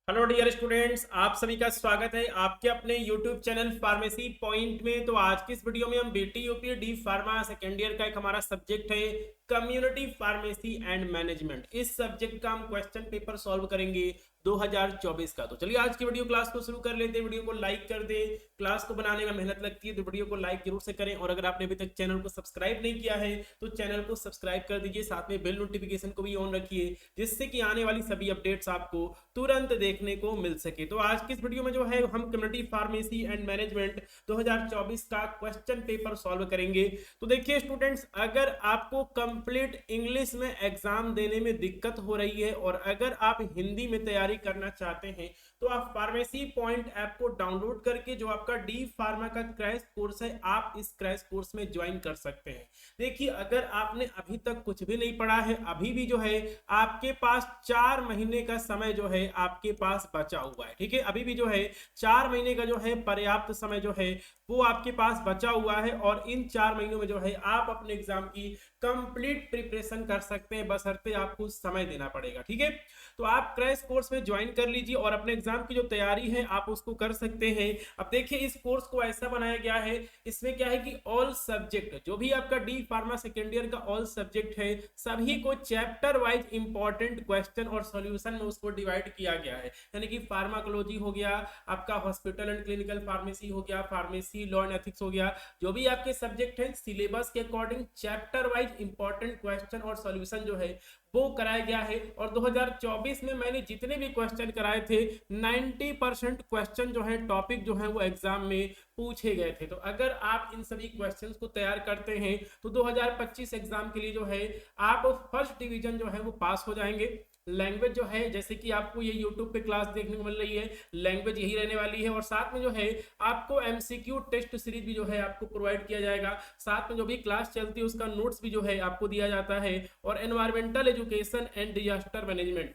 Hello dear students, आप सभी का स्वागत है आपके अपने यूट्यूब चैनल फार्मेसी पॉइंट में। तो आज की इस वीडियो में हम BT UP D pharma second year का एक हमारा सब्जेक्ट है कम्युनिटी फार्मेसी एंड मैनेजमेंट। इस सब्जेक्ट का हम क्वेश्चन पेपर सॉल्व करेंगे 2024 का। तो चलिए आज की वीडियो क्लास को शुरू कर लेते हैं। वीडियो को लाइक कर दे, क्लास को बनाने में मेहनत लगती है तो वीडियो को लाइक जरूर से करें। और अगर आपने अभी तक चैनल को सब्सक्राइब नहीं किया है तो चैनल को सब्सक्राइब कर दीजिए, साथ में बेल नोटिफिकेशन को भी ऑन रखिए जिससे कि आने वाली सभी अपडेट्स आपको तुरंत देखने को मिल सके। तो आज की इस वीडियो में जो है हम कम्युनिटी फार्मेसी एंड मैनेजमेंट 2024 का क्वेश्चन पेपर सॉल्व करेंगे। तो देखिए स्टूडेंट्स, अगर आपको कंप्लीट इंग्लिश में एग्जाम देने में दिक्कत हो रही है और अगर आप हिंदी में तैयारी करना चाहते हैं तो आप फार्मेसी पॉइंट ऐप को डाउनलोड करके जो आपका डी फार्मा का क्रैश कोर्स है आप इस क्रैश कोर्स में ज्वाइन कर सकते हैं। देखिए अगर आपने अभी तक कुछ भी नहीं पढ़ा है, अभी भी जो है आपके पास 4 महीने का समय जो है आपके पास बचा हुआ है। ठीक है, अभी भी जो है 4 महीने का जो है पर्याप्त समय जो है वो आपके पास बचा हुआ है और इन 4 महीनों में जो है आप अपने एग्जाम की कंप्लीट प्रिपरेशन कर सकते हैं, बशर्ते आपको समय देना पड़ेगा। ठीक है, तो आप क्रैश कोर्स में ज्वाइन कर लीजिए और अपने एग्जाम की जो तैयारी है आप उसको कर सकते हैं। अब देखिए इस कोर्स को ऐसा बनाया गया है, इसमें क्या है कि ऑल सब्जेक्ट जो भी आपका डी फार्मा सेकेंड ईयर का ऑल सब्जेक्ट है सभी को चैप्टर वाइज इंपॉर्टेंट क्वेश्चन और सॉल्यूशन में उसको डिवाइड किया गया है। यानी कि फार्माकोलॉजी हो गया, आपका हॉस्पिटल एंड क्लिनिकल फार्मेसी हो गया, फार्मेसी लॉ एंड एथिक्स हो गया, जो भी आपके सब्जेक्ट है सिलेबस के according chapter wise important question और सॉल्यूशन जो है वो कराया गया है। और 2024 में मैंने जितने भी क्वेश्चन कराए थे 90% क्वेश्चन जो है टॉपिक जो है वो एग्जाम में पूछे गए थे। तो अगर आप इन सभी क्वेश्चंस को तैयार करते हैं तो 2025 एग्जाम के लिए जो है आप फर्स्ट डिवीजन जो है वो पास हो जाएंगे। लैंग्वेज जो है जैसे कि आपको ये यूट्यूब पे क्लास देखने को मिल रही है, लैंग्वेज यही रहने वाली है और साथ में जो है आपको एमसीक्यू टेस्ट सीरीज भी जो है आपको प्रोवाइड किया जाएगा। साथ में जो भी क्लास चलती है उसका नोट्स भी जो है आपको दिया जाता है। और environmental education and disaster management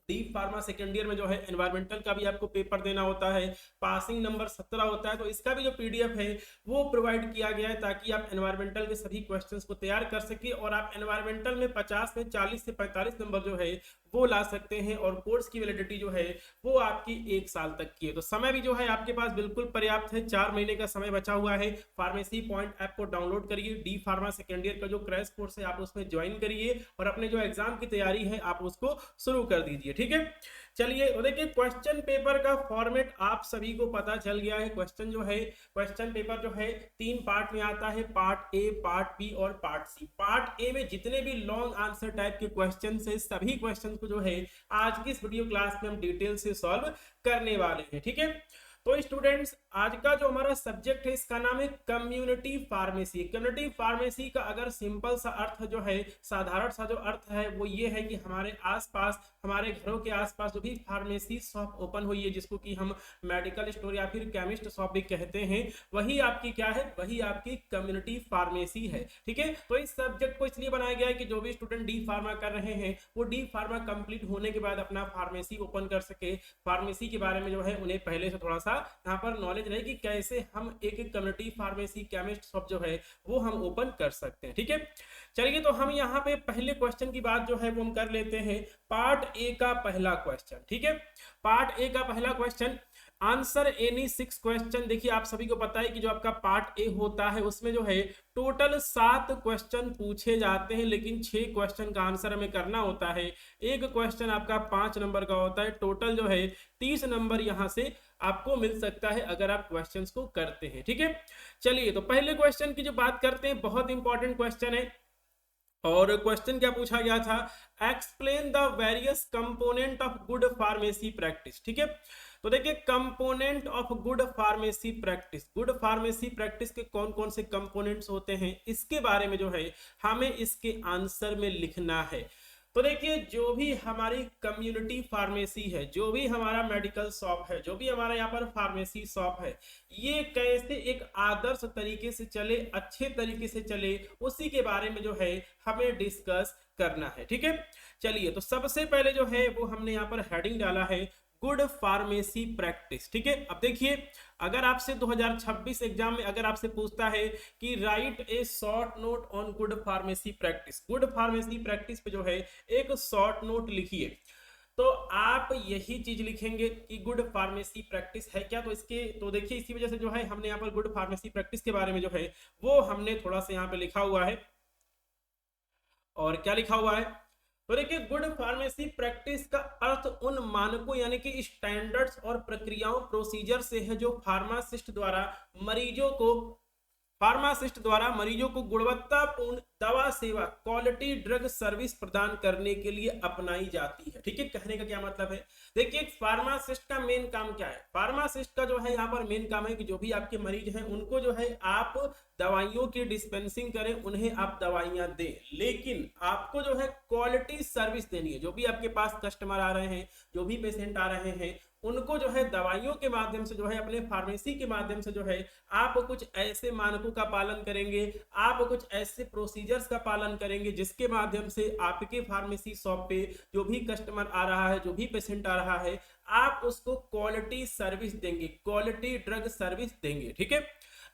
D pharma second year में जो है एनवायरमेंटल का भी आपको पेपर देना होता है, पासिंग नंबर 17 होता है। तो इसका भी जो पीडीएफ है वो प्रोवाइड किया गया है ताकि आप एनवायरमेंटल के सभी क्वेश्चंस को तैयार कर सके और आप एनवायरमेंटल में 50 में 40 से 45 नंबर जो है वो ला सकते हैं। और कोर्स की वैलिडिटी जो है वो आपकी 1 साल तक की है। तो समय भी जो है आपके पास बिल्कुल पर्याप्त है, 4 महीने का समय बचा हुआ है। फार्मेसी पॉइंट ऐप को डाउनलोड करिए, डी फार्मा सेकेंड ईयर का जो क्रैश कोर्स है आप उसमें ज्वाइन करिए और अपने जो एग्जाम की तैयारी है आप उसको शुरू कर दीजिए। ठीक है, चलिए देखिए क्वेश्चन पेपर का फॉर्मेट आप सभी को पता चल गया है। क्वेश्चन जो है क्वेश्चन पेपर जो है 3 पार्ट में आता है, पार्ट ए, पार्ट बी और पार्ट सी। पार्ट ए में जितने भी लॉन्ग आंसर टाइप के क्वेश्चन है सभी क्वेश्चन को जो है आज की इस वीडियो क्लास में हम डिटेल से सॉल्व करने वाले हैं। ठीक है, तो स्टूडेंट्स आज का जो हमारा सब्जेक्ट है इसका नाम है कम्युनिटी फार्मेसी। कम्युनिटी फार्मेसी का अगर सिंपल सा अर्थ जो है, साधारण सा जो अर्थ है वो ये है कि हमारे आसपास, हमारे घरों के आसपास जो भी फार्मेसी शॉप ओपन हुई है जिसको कि हम मेडिकल स्टोर या फिर केमिस्ट शॉप भी कहते हैं, वही आपकी क्या है, वही आपकी कम्युनिटी फार्मेसी है। ठीक है, तो इस सब्जेक्ट को इसलिए बनाया गया है कि जो भी स्टूडेंट डी फार्मा कर रहे हैं वो डी फार्मा कंप्लीट होने के बाद अपना फार्मेसी ओपन कर सके। फार्मेसी के बारे में जो है उन्हें पहले से थोड़ा सा यहाँ पर नॉलेज रहे कि कैसे हम एक कम्युनिटी फार्मेसी केमिस्ट शॉप जो है वो हम ओपन कर सकते हैं। ठीक है, चलिए तो हम यहाँ पे पहले क्वेश्चन की बात जो है वो हम कर लेते हैं। पार्ट ए का पहला क्वेश्चन। ठीक है, पार्ट ए का पहला क्वेश्चन, आंसर एनी 6 क्वेश्चन। देखिए आप सभी को पता है कि जो आपका पार्ट ए होता है उसमें जो है टोटल 7 क्वेश्चन पूछे जाते हैं, लेकिन 6 क्वेश्चन का आंसर हमें करना होता है। एक क्वेश्चन आपका 5 नंबर का होता है, टोटल जो है 30 नंबर यहाँ से आपको मिल सकता है अगर आप क्वेश्चंस को करते हैं। ठीक है, चलिए तो पहले क्वेश्चन की जो बात करते हैं, बहुत इंपॉर्टेंट क्वेश्चन है। और क्वेश्चन क्या पूछा गया था, explain the various component of good pharmacy practice. ठीक है, तो देखिए component of good pharmacy practice, good pharmacy practice के कौन कौन से कंपोनेंट्स होते हैं इसके बारे में जो है हमें इसके आंसर में लिखना है। तो देखिए जो भी हमारी कम्युनिटी फार्मेसी है, जो भी हमारा मेडिकल शॉप है, जो भी हमारा यहाँ पर फार्मेसी शॉप है, ये कैसे एक आदर्श तरीके से चले, अच्छे तरीके से चले, उसी के बारे में जो है हमें डिस्कस करना है। ठीक है, चलिए तो सबसे पहले जो है वो हमने यहाँ पर हेडिंग डाला है गुड फार्मेसी प्रैक्टिस। ठीक है, अब देखिए अगर आपसे 2026 एग्जाम में अगर आपसे पूछता है कि right A short note on good pharmacy practice, good pharmacy practice पे जो है एक शॉर्ट नोट लिखिए। तो आप यही चीज लिखेंगे कि गुड फार्मेसी प्रैक्टिस है क्या। तो इसके तो देखिए इसी वजह से जो है हमने यहाँ पर गुड फार्मेसी प्रैक्टिस के बारे में जो है वो हमने थोड़ा सा यहाँ पे लिखा हुआ है। और क्या लिखा हुआ है, तो देखिए गुड फार्मेसी प्रैक्टिस का अर्थ उन मानकों यानी कि स्टैंडर्ड्स और प्रक्रियाओं प्रोसीजर से है जो फार्मासिस्ट द्वारा मरीजों को गुणवत्तापूर्ण दवा सेवा क्वालिटी ड्रग सर्विस प्रदान करने के लिए अपनाई जाती है। ठीक है, कहने का क्या मतलब है, देखिए फार्मासिस्ट का मेन काम क्या है। फार्मासिस्ट का जो है यहाँ पर मेन काम है कि जो भी आपके मरीज हैं उनको जो है आप दवाइयों की डिस्पेंसिंग करें, उन्हें आप दवाइयां दें, लेकिन आपको जो है क्वालिटी सर्विस देनी है। जो भी आपके पास कस्टमर आ रहे हैं, जो भी पेशेंट आ रहे हैं, उनको जो है दवाइयों के माध्यम से जो है अपने फार्मेसी के माध्यम से जो है आप कुछ ऐसे मानकों का पालन करेंगे, आप कुछ ऐसे प्रोसीजर्स का पालन करेंगे जिसके माध्यम से आपके फार्मेसी शॉप पे जो भी कस्टमर आ रहा है, जो भी पेशेंट आ रहा है, आप उसको क्वालिटी सर्विस देंगे, क्वालिटी ड्रग सर्विस देंगे। ठीक है,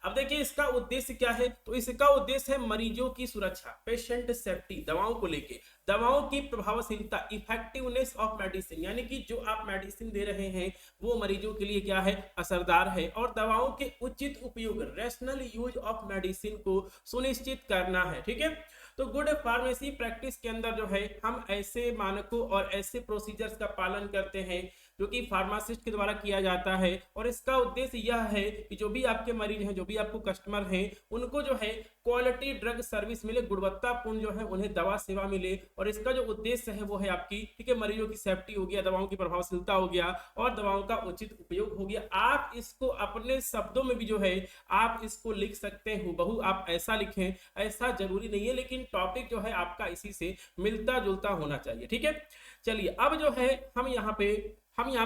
अब देखिए इसका उद्देश्य क्या है, तो इसका उद्देश्य है मरीजों की सुरक्षा, पेशेंट सेफ्टी, दवाओं को लेके, दवाओं की प्रभावशीलता, इफेक्टिवनेस ऑफ मेडिसिन, यानी कि जो आप मेडिसिन दे रहे हैं वो मरीजों के लिए क्या है, असरदार है, और दवाओं के उचित उपयोग, रैशनल यूज ऑफ मेडिसिन को सुनिश्चित करना है। ठीक है, तो गुड फार्मेसी प्रैक्टिस के अंदर जो है हम ऐसे मानकों और ऐसे प्रोसीजर्स का पालन करते हैं जो कि फार्मासिस्ट के द्वारा किया जाता है, और इसका उद्देश्य यह है कि जो भी आपके मरीज हैं, जो भी आपको कस्टमर हैं, उनको जो है क्वालिटी ड्रग सर्विस मिले, गुणवत्तापूर्ण जो है उन्हें दवा सेवा मिले, और इसका जो उद्देश्य है वो है आपकी, ठीक है, मरीजों की सेफ्टी हो गया, दवाओं की प्रभावशीलता हो गया, और दवाओं का उचित उपयोग हो गया। आप इसको अपने शब्दों में भी जो है आप इसको लिख सकते हैं, हुबहू आप ऐसा लिखें, ऐसा जरूरी नहीं है, लेकिन टॉपिक जो है आपका इसी से मिलता जुलता होना चाहिए। ठीक है, चलिए अब जो है हम यहाँ पे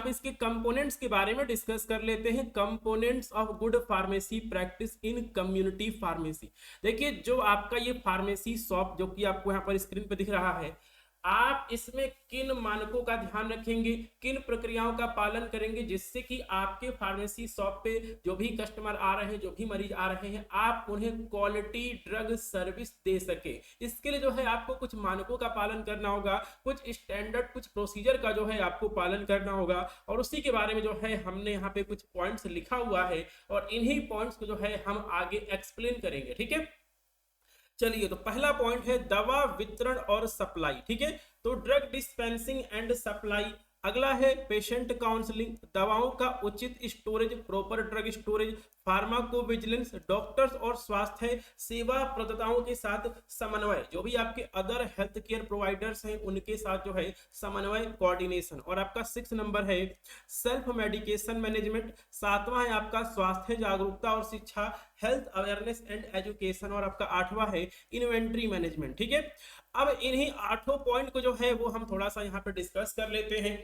इसके कंपोनेंट्स के बारे में डिस्कस कर लेते हैं। Components of good pharmacy practice in community pharmacy. देखिए जो आपका ये फार्मेसी शॉप जो कि आपको यहाँ पर स्क्रीन पे दिख रहा है, आप इसमें किन मानकों का ध्यान रखेंगे, किन प्रक्रियाओं का पालन करेंगे, जिससे कि आपके फार्मेसी शॉप पे जो भी कस्टमर आ रहे हैं, जो भी मरीज आ रहे हैं, आप उन्हें क्वालिटी ड्रग सर्विस दे सके। इसके लिए जो है आपको कुछ मानकों का पालन करना होगा, कुछ स्टैंडर्ड, कुछ प्रोसीजर का जो है आपको पालन करना होगा, और उसी के बारे में जो है हमने यहाँ पे कुछ पॉइंट्स लिखा हुआ है, और इन्हीं पॉइंट्स को जो है हम आगे एक्सप्लेन करेंगे। ठीक है, चलिए तो पहला पॉइंट है दवा वितरण और सप्लाई। ठीक है, तो ड्रग डिस्पेंसिंग एंड सप्लाई। अगला है पेशेंट काउंसलिंग, दवाओं का उचित storage, proper drug storage, pharmacovigilance, doctors और स्वास्थ्य सेवा प्रदाताओं के साथ समन्वय, जो भी आपके अदर हेल्थ केयर प्रोवाइडर्स हैं उनके साथ जो है समन्वय, कोऑर्डिनेशन। और आपका 6 नंबर है सेल्फ मेडिकेशन मैनेजमेंट। 7वां है आपका स्वास्थ्य जागरूकता और शिक्षा, हेल्थ अवेयरनेस एंड एजुकेशन। और आपका 8वां है इन्वेंट्री मैनेजमेंट। ठीक है, अब इन्हीं 8 पॉइंट को जो है वो हम थोड़ा सा यहाँ पे डिस्कस कर लेते हैं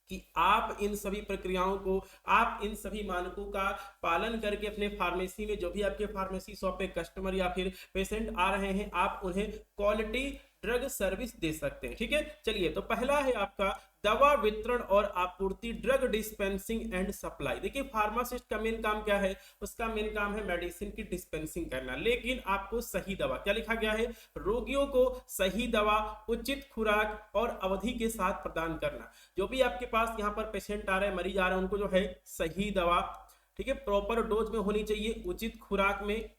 कि आप इन सभी प्रक्रियाओं को, आप इन सभी मानकों का पालन करके अपने फार्मेसी में जो भी आपके फार्मेसी शॉप पे कस्टमर या फिर पेशेंट आ रहे हैं, आप उन्हें क्वालिटी ड्रग सर्विस दे सकते हैं। ठीक है, चलिए तो पहला है आपका दवा वितरण और आपूर्ति, ड्रग डिस्पेंसिंग एंड सप्लाई। देखिए फार्मासिस्ट का मेन काम क्या है, उसका मेन काम है मेडिसिन की डिस्पेंसिंग करना, लेकिन आपको सही दवा, क्या लिखा गया है, रोगियों को सही दवा, उचित खुराक और अवधि के साथ प्रदान करना। जो भी आपके पास यहाँ पर पेशेंट आ रहे हैं, मरीज आ रहे हैं, उनको जो है सही दवा, ठीक है, प्रॉपर डोज में होनी चाहिए, उचित खुराक में,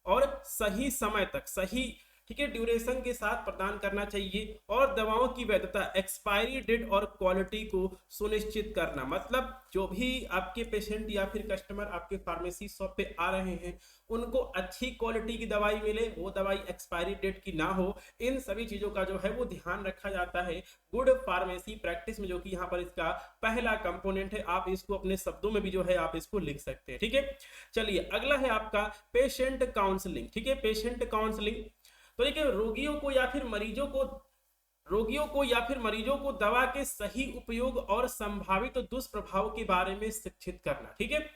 और सही समय तक, सही, ठीक है, ड्यूरेशन के साथ प्रदान करना चाहिए, और दवाओं की वैधता, एक्सपायरी डेट और क्वालिटी को सुनिश्चित करना। मतलब जो भी आपके पेशेंट या फिर कस्टमर आपके फार्मेसी शॉप पे आ रहे हैं, उनको अच्छी क्वालिटी की दवाई मिले, वो दवाई एक्सपायरी डेट की ना हो, इन सभी चीजों का जो है वो ध्यान रखा जाता है गुड फार्मेसी प्रैक्टिस में, जो कि यहाँ पर इसका पहला कंपोनेंट है। आप इसको अपने शब्दों में भी जो है आप इसको लिख सकते हैं। ठीक है, चलिए अगला है आपका पेशेंट काउंसलिंग। ठीक है, पेशेंट काउंसलिंग, तो देखिए रोगियों को या फिर मरीजों को दवा के सही उपयोग और संभावित दुष्प्रभाव के बारे में शिक्षित करना। ठीक है,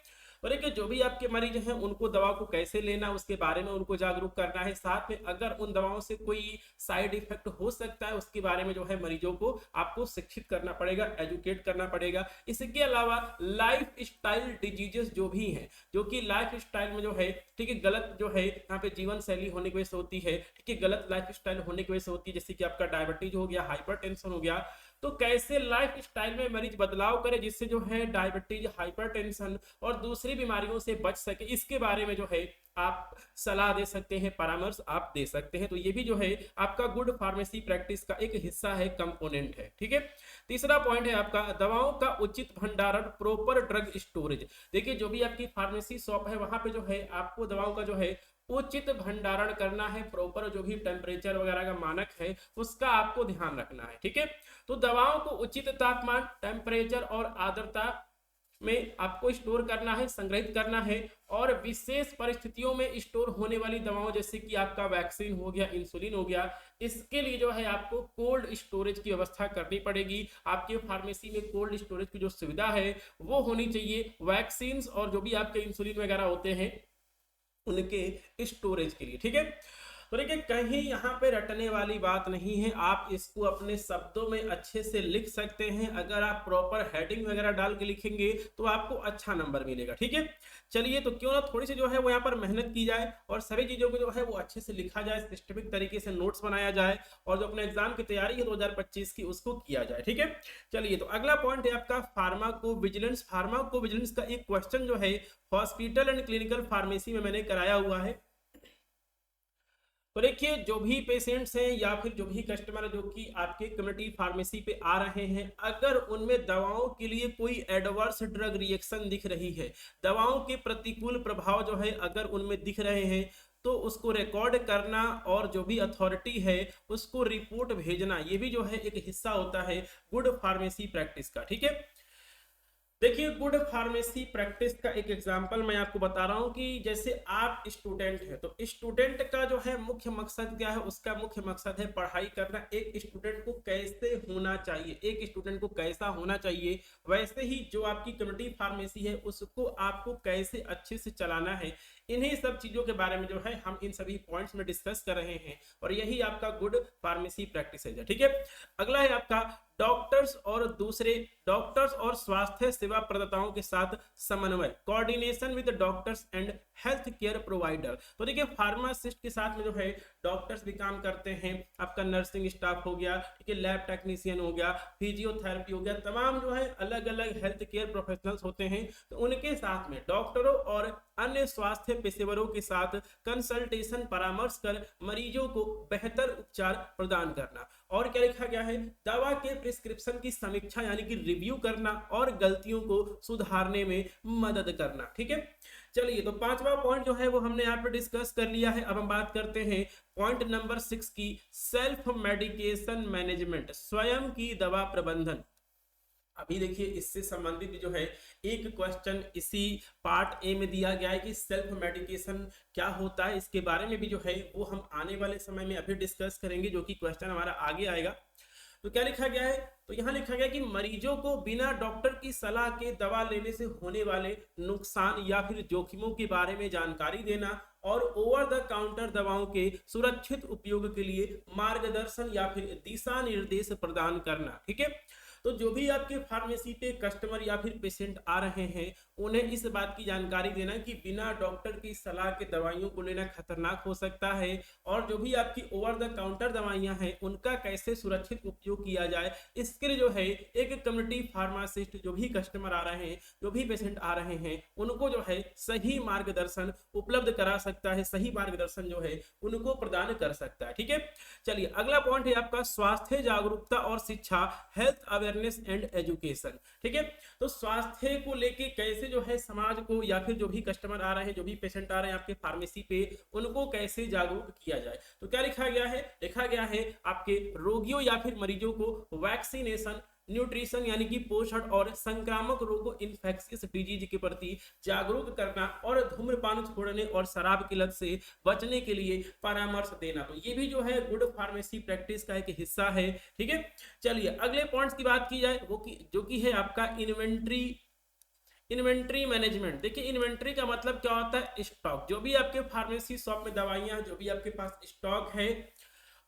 और देखिए जो भी आपके मरीज हैं उनको दवा को कैसे लेना उसके बारे में उनको जागरूक करना है, साथ में अगर उन दवाओं से कोई साइड इफेक्ट हो सकता है उसके बारे में जो है मरीजों को आपको शिक्षित करना पड़ेगा, एजुकेट करना पड़ेगा। इसके अलावा लाइफ स्टाइल डिजीजेस जो भी हैं, जो कि लाइफ स्टाइल में जो है, ठीक है, गलत जो है यहाँ पे जीवन शैली होने की वजह से होती है, ठीक है, गलत लाइफ स्टाइल होने की वजह से होती है, जैसे कि आपका डायबिटीज हो गया, हाइपरटेंशन हो गया, तो कैसे लाइफ स्टाइल में मरीज बदलाव करे जिससे जो है डायबिटीज, हाइपरटेंशन और दूसरी बीमारियों से बच सके, इसके बारे में जो है आप सलाह दे सकते हैं, परामर्श आप दे सकते हैं। तो ये भी जो है आपका गुड फार्मेसी प्रैक्टिस का एक हिस्सा है, कंपोनेंट है। ठीक है, तीसरा पॉइंट है आपका दवाओं का उचित भंडारण, प्रॉपर ड्रग स्टोरेज। देखिए जो भी आपकी फार्मेसी शॉप है वहां पे जो है आपको दवाओं का जो है उचित भंडारण करना है, प्रॉपर जो भी टेम्परेचर वगैरह का मानक है उसका आपको ध्यान रखना है। ठीक है, तो दवाओं को उचित तापमान, टेम्परेचर और आर्द्रता में आपको स्टोर करना है, संग्रहित करना है। और विशेष परिस्थितियों में स्टोर होने वाली दवाओं जैसे कि आपका वैक्सीन हो गया, इंसुलिन हो गया, इसके लिए जो है आपको कोल्ड स्टोरेज की व्यवस्था करनी पड़ेगी। आपके फार्मेसी में कोल्ड स्टोरेज की जो सुविधा है वो होनी चाहिए, वैक्सीन और जो भी आपके इंसुलिन वगैरह होते हैं उनके स्टोरेज के लिए। ठीक है, तो देखिए कहीं यहाँ पे रटने वाली बात नहीं है, आप इसको अपने शब्दों में अच्छे से लिख सकते हैं। अगर आप प्रॉपर हेडिंग वगैरह डाल के लिखेंगे तो आपको अच्छा नंबर मिलेगा। ठीक है, चलिए तो क्यों ना थोड़ी सी जो है वो यहाँ पर मेहनत की जाए और सभी चीजों को जो है वो अच्छे से लिखा जाए, सिस्टमिक तरीके से नोट्स बनाया जाए और जो अपने एग्जाम की तैयारी है 2025 की उसको किया जाए। ठीक है, चलिए तो अगला पॉइंट है आपका फार्माकोविजिलेंस। फार्माकोविजिलेंस का एक क्वेश्चन जो है हॉस्पिटल एंड क्लिनिकल फार्मेसी में मैंने कराया हुआ है। तो देखिए जो भी पेशेंट्स हैं या फिर जो भी कस्टमर है जो कि आपके कम्युनिटी फार्मेसी पे आ रहे हैं, अगर उनमें दवाओं के लिए कोई एडवर्स ड्रग रिएक्शन दिख रही है, दवाओं के प्रतिकूल प्रभाव जो है अगर उनमें दिख रहे हैं, तो उसको रिकॉर्ड करना और जो भी अथॉरिटी है उसको रिपोर्ट भेजना, ये भी जो है एक हिस्सा होता है गुड फार्मेसी प्रैक्टिस का। ठीक है, देखिए गुड फार्मेसी प्रैक्टिस का एक एग्जांपल मैं आपको बता रहा हूं कि जैसे आप स्टूडेंट हैं तो स्टूडेंट का जो है मुख्य मकसद क्या है, उसका मुख्य मकसद है पढ़ाई करना। एक स्टूडेंट को कैसे होना चाहिए, एक स्टूडेंट को कैसा होना चाहिए, वैसे ही जो आपकी कम्युनिटी फार्मेसी है उसको आपको कैसे अच्छे से चलाना है, इन्हीं सब चीजों के बारे में जो है हम इन सभी पॉइंट्स में डिस्कस कर रहे हैं और यही आपका गुड फार्मेसी प्रैक्टिस है। ठीक है, अगला है आपका डॉक्टर्स और स्वास्थ्य सेवा प्रदाताओं के साथ समन्वय, coordination with doctors and health care provider. तो देखिए फार्मासिस्ट के साथ में जो है डॉक्टर्स भी काम करते हैं, आपका नर्सिंग स्टाफ हो गया, ठीक है, लैब टेक्नीशियन हो गया, फिजियोथेरेपी हो गया, तमाम जो है अलग अलग हेल्थ केयर प्रोफेशनल्स होते हैं। तो उनके साथ में डॉक्टरों और अन्य स्वास्थ्य पेशेवरों के साथ कंसल्टेशन, परामर्श कर मरीजों को बेहतर उपचार प्रदान करना। और क्या लिखा गया है, दवा के प्रिस्क्रिप्शन की समीक्षा यानी कि रिव्यू करना और गलतियों को सुधारने में मदद करना। ठीक है, चलिए तो पांचवा पॉइंट जो है वो हमने यहाँ पे डिस्कस कर लिया है। अब हम बात करते हैं पॉइंट नंबर 6 की, सेल्फ मेडिकेशन मैनेजमेंट, स्वयं की दवा प्रबंधन। अभी देखिए इससे संबंधित जो है एक क्वेश्चन इसी पार्ट ए में दिया गया है कि सेल्फ मेडिकेशन क्या होता है, इसके बारे में भी जो है वो हम आने वाले समय में अभी डिस्कस करेंगे, जो कि क्वेश्चन हमारा आगे आएगा। तो क्या लिखा गया है, तो यहाँ लिखा गया कि मरीजों को बिना डॉक्टर की सलाह के दवा लेने से होने वाले नुकसान या फिर जोखिमों के बारे में जानकारी देना और ओवर द काउंटर दवाओं के सुरक्षित उपयोग के लिए मार्गदर्शन या फिर दिशा निर्देश प्रदान करना। ठीक है, तो जो भी आपके फार्मेसी पे कस्टमर या फिर पेशेंट आ रहे हैं उन्हें इस बात की जानकारी देना कि बिना डॉक्टर की सलाह के दवाइयों को लेना खतरनाक हो सकता है और जो भी आपकी ओवर द काउंटर दवाइयां हैं उनका कैसे सुरक्षित उपयोग किया जाए, इसके लिए जो है एक कम्युनिटी फार्मासिस्ट जो भी कस्टमर आ रहे हैं, जो भी पेशेंट आ रहे हैं, उनको जो है सही मार्गदर्शन उपलब्ध करा सकता है, सही मार्गदर्शन जो है उनको प्रदान कर सकता है। ठीक है, चलिए अगला पॉइंट है आपका स्वास्थ्य जागरूकता और शिक्षा, हेल्थ अवेयरनेस एंड एजुकेशन। ठीक है, तो स्वास्थ्य को लेके कैसे जो है समाज को या फिर जो भी कस्टमर आ रहे हैं, जो भी पेशेंट आ रहे हैं आपके फार्मेसी पे, उनको कैसे जागरूक किया जाए। तो क्या लिखा गया है, लिखा गया है आपके रोगियों या फिर मरीजों को वैक्सीनेशन, न्यूट्रिशन यानी कि पोषण और संक्रामक रोगों इन्फेक्शियस डिजीज के प्रति जागरूक करना और धूम्रपान छोड़ने और शराब की लत से बचने के लिए परामर्श देना। तो ये भी जो है गुड फार्मेसी प्रैक्टिस का एक हिस्सा है। ठीक है, चलिए अगले पॉइंट्स की बात की जाए वो जो कि है आपका इन्वेंट्री मैनेजमेंट। देखिए इन्वेंट्री का मतलब क्या होता है, स्टॉक। जो भी आपके फार्मेसी शॉप में दवाइयां, जो भी आपके पास स्टॉक है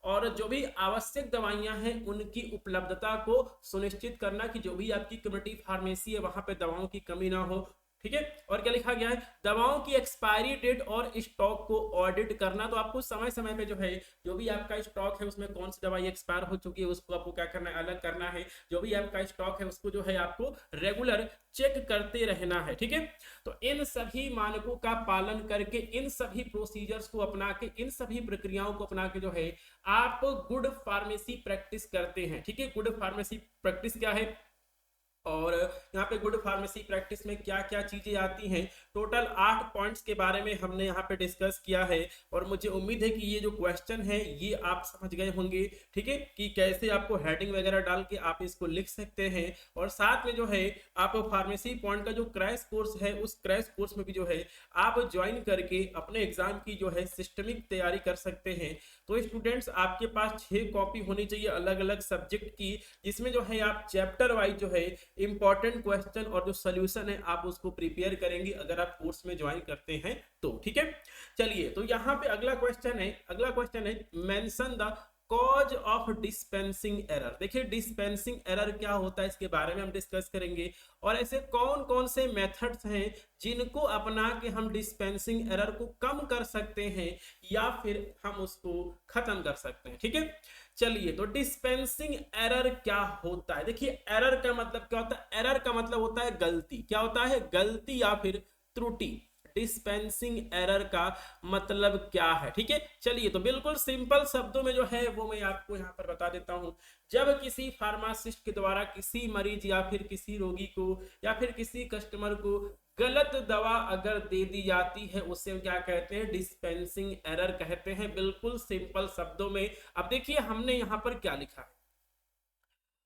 और जो भी आवश्यक दवाइयां हैं उनकी उपलब्धता को सुनिश्चित करना कि जो भी आपकी कम्युनिटी फार्मेसी है वहां पे दवाओं की कमी ना हो। ठीक है। और क्या लिखा गया है, दवाओं की एक्सपायरी डेट और स्टॉक को ऑडिट करना। तो आपको समय समय पे जो है, जो भी आपका स्टॉक है उसमें कौन सी दवाई एक्सपायर हो चुकी है उसको आपको क्या करना है, अलग करना है। जो भी आपका स्टॉक है उसको जो है आपको रेगुलर चेक करते रहना है, ठीक है। तो इन सभी मानकों का पालन करके, इन सभी प्रोसीजर्स को अपना के, इन सभी प्रक्रियाओं को अपना के जो है आप गुड फार्मेसी प्रैक्टिस करते हैं, ठीक है। गुड फार्मेसी प्रैक्टिस क्या है, और यहाँ पे गुड फार्मेसी प्रैक्टिस में क्या क्या चीजें आती हैं, टोटल 8 पॉइंट्स के बारे में हमने यहाँ पे डिस्कस किया है। और मुझे उम्मीद है कि ये जो क्वेश्चन है ये आप समझ गए होंगे, ठीक है, कि कैसे आपको हेडिंग वगैरह डाल के आप इसको लिख सकते हैं। और साथ में जो है आप फार्मेसी पॉइंट का जो क्रैश कोर्स है उस क्रैश कोर्स में भी जो है आप ज्वाइन करके अपने एग्जाम की जो है सिस्टमिक तैयारी कर सकते हैं। तो स्टूडेंट्स आपके पास 6 कॉपी होनी चाहिए अलग अलग सब्जेक्ट की, जिसमें जो है आप चैप्टर वाइज जो है इंपॉर्टेंट क्वेश्चन और जो सॉल्यूशन है आप उसको प्रिपेयर करेंगे अगर आप कोर्स में ज्वाइन करते हैं तो, ठीक है। चलिए, तो यहाँ पे अगला क्वेश्चन है mention the cause of dispensing error. देखिए डिस्पेंसिंग एरर क्या होता है इसके बारे में हम डिस्कस करेंगे, और ऐसे कौन कौन से मेथड्स हैं जिनको अपना के हम डिस्पेंसिंग एरर को कम कर सकते हैं या फिर हम उसको खत्म कर सकते हैं, ठीक है। चलिए, तो डिस्पेंसिंग एरर क्या होता है। देखिए एरर का मतलब क्या होता है, एरर का मतलब होता है गलती। क्या होता है, गलती या फिर त्रुटि। डिस्पेंसिंग एरर का मतलब क्या है, ठीक है। चलिए, तो बिल्कुल सिंपल शब्दों में जो है वो मैं आपको यहाँ पर बता देता हूँ। जब किसी फार्मासिस्ट के द्वारा किसी मरीज या फिर किसी रोगी को या फिर किसी कस्टमर को गलत दवा अगर दे दी जाती है उसे क्या कहते हैं, डिस्पेंसिंग एरर कहते हैं, बिल्कुल सिंपल शब्दों में। अब देखिए हमने यहाँ पर क्या लिखा है,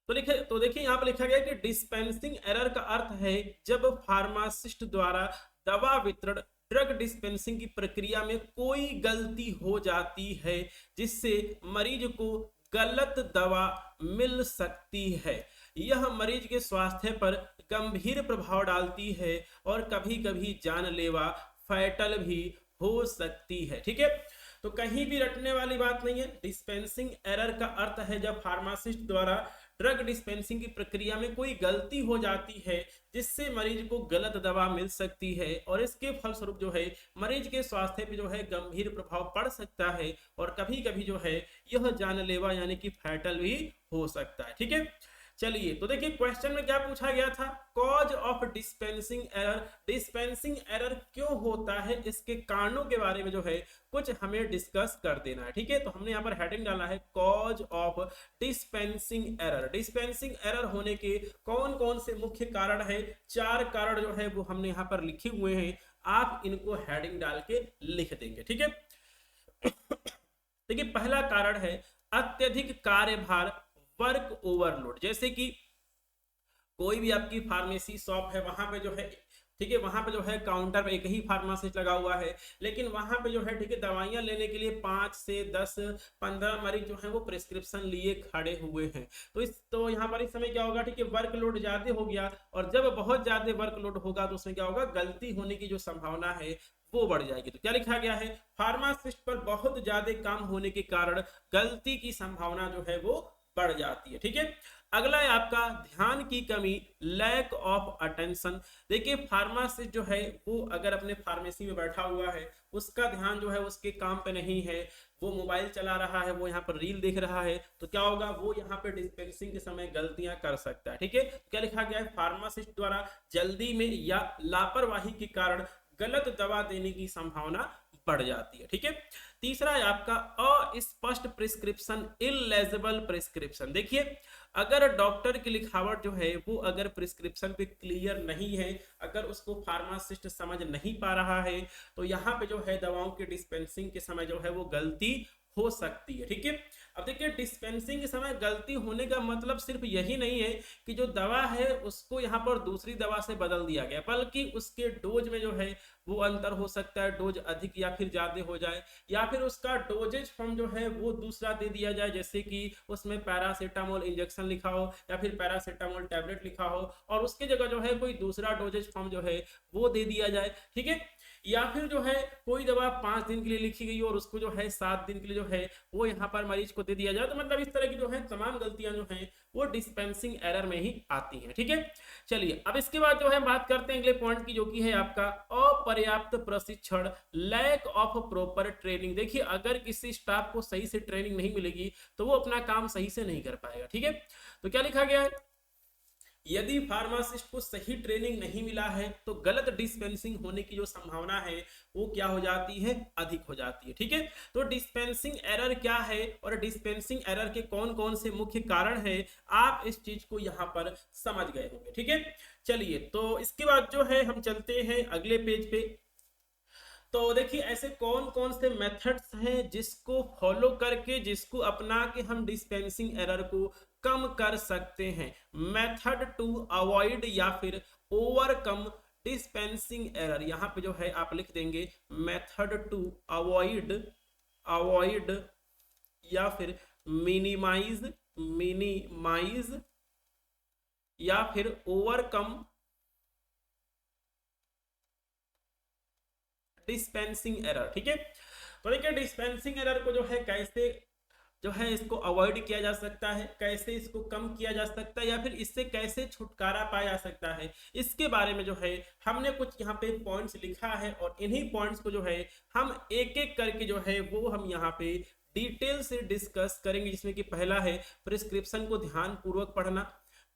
तो देखिए यहाँ पर लिखा गया कि डिस्पेंसिंग एरर का अर्थ है जब फार्मासिस्ट द्वारा दवा वितरण ड्रग डिस्पेंसिंग की प्रक्रिया में कोई गलती हो जाती है जिससे मरीज को गलत दवा मिल सकती है। यह मरीज के स्वास्थ्य पर गंभीर प्रभाव डालती है और कभी कभी जानलेवा फैटल भी हो सकती है, ठीक है। तो कहीं भी रटने वाली बात नहीं है। डिस्पेंसिंग एरर का अर्थ है जब फार्मासिस्ट द्वारा ड्रग डिस्पेंसिंग की प्रक्रिया में कोई गलती हो जाती है जिससे मरीज को गलत दवा मिल सकती है और इसके फलस्वरूप जो है मरीज के स्वास्थ्य पे जो है गंभीर प्रभाव पड़ सकता है और कभी कभी जो है यह जानलेवा यानी कि फैटल भी हो सकता है, ठीक है। चलिए, तो देखिए क्वेश्चन में क्या पूछा गया था, cause of dispensing error. Dispensing error क्यों होता है, इसके कारणों के बारे में जो है कुछ हमें डिस्कस कर देना है, ठीक है। तो हमने यहाँ पर हेडिंग डाला है cause of dispensing error. Dispensing error होने के कौन कौन से मुख्य कारण है, 4 कारण जो है वो हमने यहाँ पर लिखे हुए हैं, आप इनको हेडिंग डाल के लिख देंगे, ठीक है। देखिए पहला कारण है अत्यधिक कार्यभार, वर्क ओवरलोड। जैसे कि कोई भी आपकी फार्मेसी शॉप है, वहां पे जो है, ठीक है, वहां पे जो है काउंटर पे एक ही फार्मासिस्ट लगा हुआ है, लेकिन वहां पे जो है, ठीक है, दवाइयां लेने के लिए 5 से 10 15 मरीज जो है वो प्रिस्क्रिप्शन लिए खड़े हुए हैं। तो यहाँ पर इस समय क्या होगा, ठीक है, वर्कलोड ज्यादा हो गया, और जब बहुत ज्यादा वर्कलोड होगा तो उसमें क्या होगा, गलती होने की जो संभावना है वो बढ़ जाएगी। तो क्या लिखा गया है, फार्मासिस्ट पर बहुत ज्यादा काम होने के कारण गलती की संभावना जो है वो बढ़ जाती है, ठीक है। अगला है आपका ध्यान की कमी, लैक ऑफ अटेंशन। देखिए फार्मासिस्ट जो है वो अगर अपने फार्मेसी में बैठा हुआ है, उसका ध्यान जो है उसके काम पे नहीं है, वो मोबाइल चला रहा है, वो यहाँ पर रील देख रहा है, तो क्या होगा, वो यहाँ पे डिस्पेंसिंग के समय गलतियां कर सकता है, ठीक है। क्या लिखा गया है, फार्मासिस्ट द्वारा जल्दी में या लापरवाही के कारण गलत दवा देने की संभावना बढ़ जाती है, ठीक है। तीसरा है आपका अस्पष्ट प्रिस्क्रिप्शन, इलेजिबल प्रिस्क्रिप्शन। देखिए अगर डॉक्टर की लिखावट जो है वो अगर प्रिस्क्रिप्शन पे क्लियर नहीं है, अगर उसको फार्मासिस्ट समझ नहीं पा रहा है, तो यहाँ पे जो है दवाओं के डिस्पेंसिंग के समय जो है वो गलती हो सकती है, ठीक है। अब देखिए डिस्पेंसिंग के समय गलती होने का मतलब सिर्फ यही नहीं है कि जो दवा है उसको यहाँ पर दूसरी दवा से बदल दिया गया, बल्कि उसके डोज में जो है वो अंतर हो सकता है, डोज अधिक या फिर ज्यादा हो जाए, या फिर उसका डोजेज फॉर्म जो है वो दूसरा दे दिया जाए, जैसे कि उसमें पैरासीटामोल इंजेक्शन लिखा हो या फिर पैरासीटामोल टैबलेट लिखा हो और उसकी जगह जो है कोई दूसरा डोजेज फॉर्म जो है वो दे दिया जाए, ठीक है। या फिर जो है कोई दवा 5 दिन के लिए लिखी गई और उसको जो है 7 दिन के लिए जो है वो यहाँ पर मरीज को दे दिया जाए। तो मतलब इस तरह की जो है तमाम गलतियां जो हैं वो डिस्पेंसिंग एरर में ही आती हैं। ठीक है, चलिए अब इसके बाद जो है बात करते हैं अगले पॉइंट की, जो कि है आपका अपर्याप्त प्रशिक्षण, लैक ऑफ प्रॉपर ट्रेनिंग। देखिए अगर किसी स्टाफ को सही से ट्रेनिंग नहीं मिलेगी तो वो अपना काम सही से नहीं कर पाएगा। ठीक है, तो क्या लिखा गया है, यदि फार्मासिस्ट को सही ट्रेनिंग नहीं मिला है तो गलत डिस्पेंसिंग होने की जो संभावना है वो क्या हो जाती है, अधिक हो जाती है। ठीक है, तो डिस्पेंसिंग एरर क्या है और डिस्पेंसिंग एरर के कौन कौन से मुख्य कारण है, आप इस चीज को यहाँ पर समझ गए होंगे। ठीक है, चलिए तो इसके बाद जो है हम चलते हैं अगले पेज पे। तो देखिए ऐसे कौन कौन से मेथड्स हैं जिसको फॉलो करके, जिसको अपना के हम डिस्पेंसिंग एरर को कम कर सकते हैं। मेथड टू अवॉइड या फिर ओवरकम डिस्पेंसिंग एरर, यहां पे जो है आप लिख देंगे मेथड टू अवॉइड, अवॉइड या फिर मिनिमाइज, मिनिमाइज या फिर ओवरकम डिस्पेंसिंग एरर। ठीक है, तो देखिए डिस्पेंसिंग एरर को जो है कैसे जो है इसको अवॉइड किया जा सकता है, कैसे इसको कम किया जा सकता है, या फिर इससे कैसे छुटकारा पाया जा सकता है, इसके बारे में जो है हमने कुछ यहाँ पे पॉइंट्स लिखा है और इन्हीं पॉइंट्स को जो है हम एक एक करके जो है वो हम यहाँ पे डिटेल से डिस्कस करेंगे। जिसमें कि पहला है प्रिस्क्रिप्शन को ध्यान पूर्वक पढ़ना,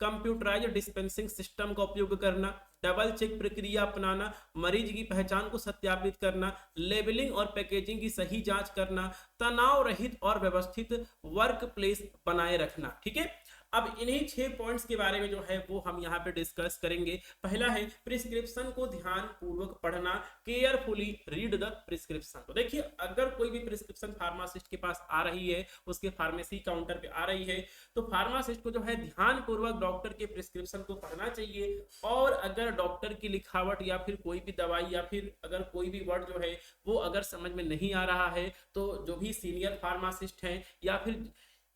कंप्यूटराइज डिस्पेंसिंग सिस्टम का उपयोग करना, डबल चेक प्रक्रिया अपनाना, मरीज की पहचान को सत्यापित करना, लेबलिंग और पैकेजिंग की सही जांच करना, तनाव रहित और व्यवस्थित वर्क प्लेस बनाए रखना। ठीक है, अब इन्हीं 6 पॉइंट्स के बारे में जो है वो हम यहाँ पे डिस्कस करेंगे। पहला है प्रिस्क्रिप्शन को ध्यान पूर्वक पढ़ना, केयरफुली रीड द प्रिस्क्रिप्शन। तो देखिए अगर कोई भी प्रिस्क्रिप्शन फार्मासिस्ट के पास आ रही है, उसके फार्मेसी काउंटर पे आ रही है, तो फार्मासिस्ट को जो है ध्यान पूर्वक डॉक्टर के प्रिस्क्रिप्शन को पढ़ना चाहिए। और अगर डॉक्टर की लिखावट या फिर कोई भी दवाई या फिर अगर कोई भी वर्ड जो है वो अगर समझ में नहीं आ रहा है, तो जो भी सीनियर फार्मासिस्ट हैं या फिर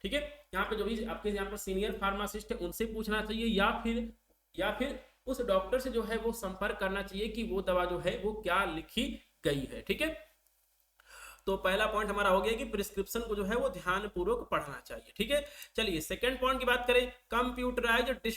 ठीक है यहाँ पे जो भी आपके यहाँ पर सीनियर फार्मासिस्ट है उनसे पूछना चाहिए, या फिर उस डॉक्टर से जो है वो संपर्क करना चाहिए कि वो दवा जो है वो क्या लिखी गई है। ठीक है, तो पहला पॉइंट हमारा हो गया कि प्रिस्क्रिप्शन को जो है वो ध्यान पूर्वक पढ़ना चाहिए। ठीक है, चलिए सेकंड पॉइंट की बात करें, कंप्यूटराइज्ड,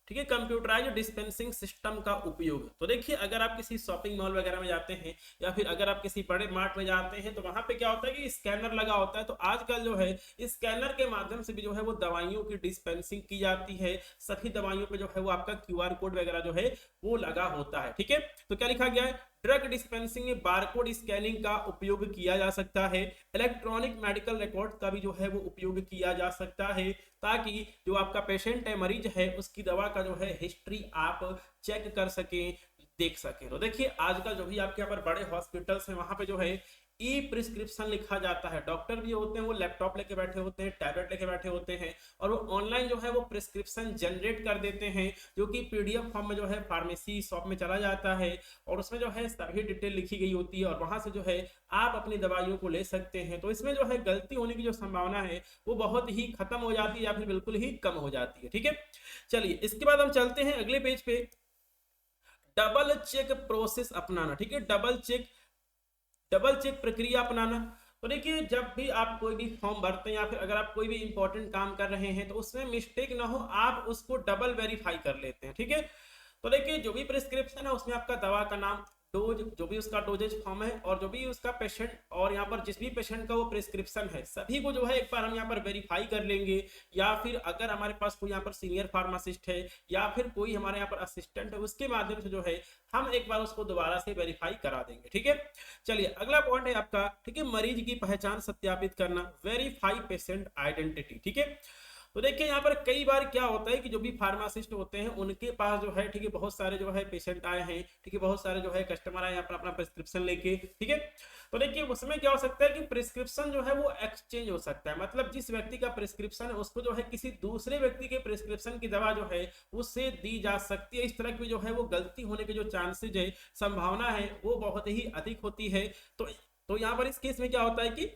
ठीक है, कंप्यूटराइज्ड डिस्पेंसिंग सिस्टम का उपयोग। तो देखिए अगर आप किसी शॉपिंग मॉल वगैरह में जाते हैं या फिर अगर आप किसी बड़े मार्ट में जाते हैं तो वहां पे क्या होता है कि स्कैनर लगा होता है। तो आजकल जो है स्कैनर के माध्यम से भी जो है वो दवाइयों की डिस्पेंसिंग की जाती है। सभी दवाइयों पे जो है वो आपका QR कोड वगैरह जो है वो लगा होता है। ठीक है, तो क्या लिखा गया है, ड्रग डिस्पेंसिंग में बारकोड स्कैनिंग का उपयोग किया जा सकता है। इलेक्ट्रॉनिक मेडिकल रिकॉर्ड का भी जो है वो उपयोग किया जा सकता है, ताकि जो आपका पेशेंट है, मरीज है, उसकी दवा का जो है हिस्ट्री आप चेक कर सकें, देख सकें। तो देखिए आजकल जो भी आपके यहाँ पर बड़े हॉस्पिटल्स हैं वहां पे जो है ई प्रिस्क्रिप्शन लिखा जाता है। डॉक्टर भी होते हैं वो लैपटॉप लेके बैठे होते हैं, टैबलेट लेके बैठे होते हैं और वो ऑनलाइन जो है वो प्रिस्क्रिप्शन जनरेट कर देते हैं, जो कि PDF फॉर्म में जो है फार्मेसी शॉप में चला जाता है और उसमें जो है सभी डिटेल लिखी गई होती है और वहां से जो है आप अपनी दवाइयों को ले सकते हैं। तो इसमें जो है गलती होने की जो संभावना है वो बहुत ही खत्म हो जाती है या फिर बिल्कुल ही कम हो जाती है। ठीक है, चलिए इसके बाद हम चलते हैं अगले पेज पे, डबल चेक प्रोसेस अपनाना। ठीक है, डबल चेक प्रक्रिया अपनाना। तो देखिए जब भी आप कोई भी फॉर्म भरते हैं या फिर अगर आप कोई भी इंपॉर्टेंट काम कर रहे हैं तो उसमें मिस्टेक ना हो, आप उसको डबल वेरीफाई कर लेते हैं। ठीक है, तो देखिए जो भी प्रिस्क्रिप्शन है उसमें आपका दवा का नाम, डोज, जो भी उसका डोजेज फॉर्म है और जो भी उसका पेशेंट और यहाँ पर जिस भी पेशेंट का वो प्रिस्क्रिप्शन है सभी को जो है एक बार हम यहाँ पर वेरीफाई कर लेंगे। या फिर अगर हमारे पास कोई यहाँ पर सीनियर फार्मासिस्ट है या फिर कोई हमारे यहाँ पर असिस्टेंट है, उसके माध्यम से जो है हम एक बार उसको दोबारा से वेरीफाई करा देंगे। ठीक है, चलिए अगला पॉइंट है आपका, ठीक है, मरीज की पहचान सत्यापित करना, वेरीफाई पेशेंट आइडेंटिटी। ठीक है, तो देखिए यहाँ पर कई बार क्या होता है कि जो भी फार्मासिस्ट होते हैं उनके पास जो है ठीक है बहुत सारे जो है पेशेंट आए हैं, ठीक है, बहुत सारे जो है कस्टमर आए यहाँ पर अपना प्रिस्क्रिप्शन लेके। ठीक है, तो देखिए उसमें क्या हो सकता है कि प्रिस्क्रिप्शन जो है वो एक्सचेंज हो सकता है, मतलब जिस व्यक्ति का प्रिस्क्रिप्शन है उसको जो है किसी दूसरे व्यक्ति के प्रिस्क्रिप्शन की दवा जो है उससे दी जा सकती है। इस तरह की जो है वो गलती होने के जो चांसेज है, संभावना है, वो बहुत ही अधिक होती है। तो यहाँ पर इस केस में क्या होता है कि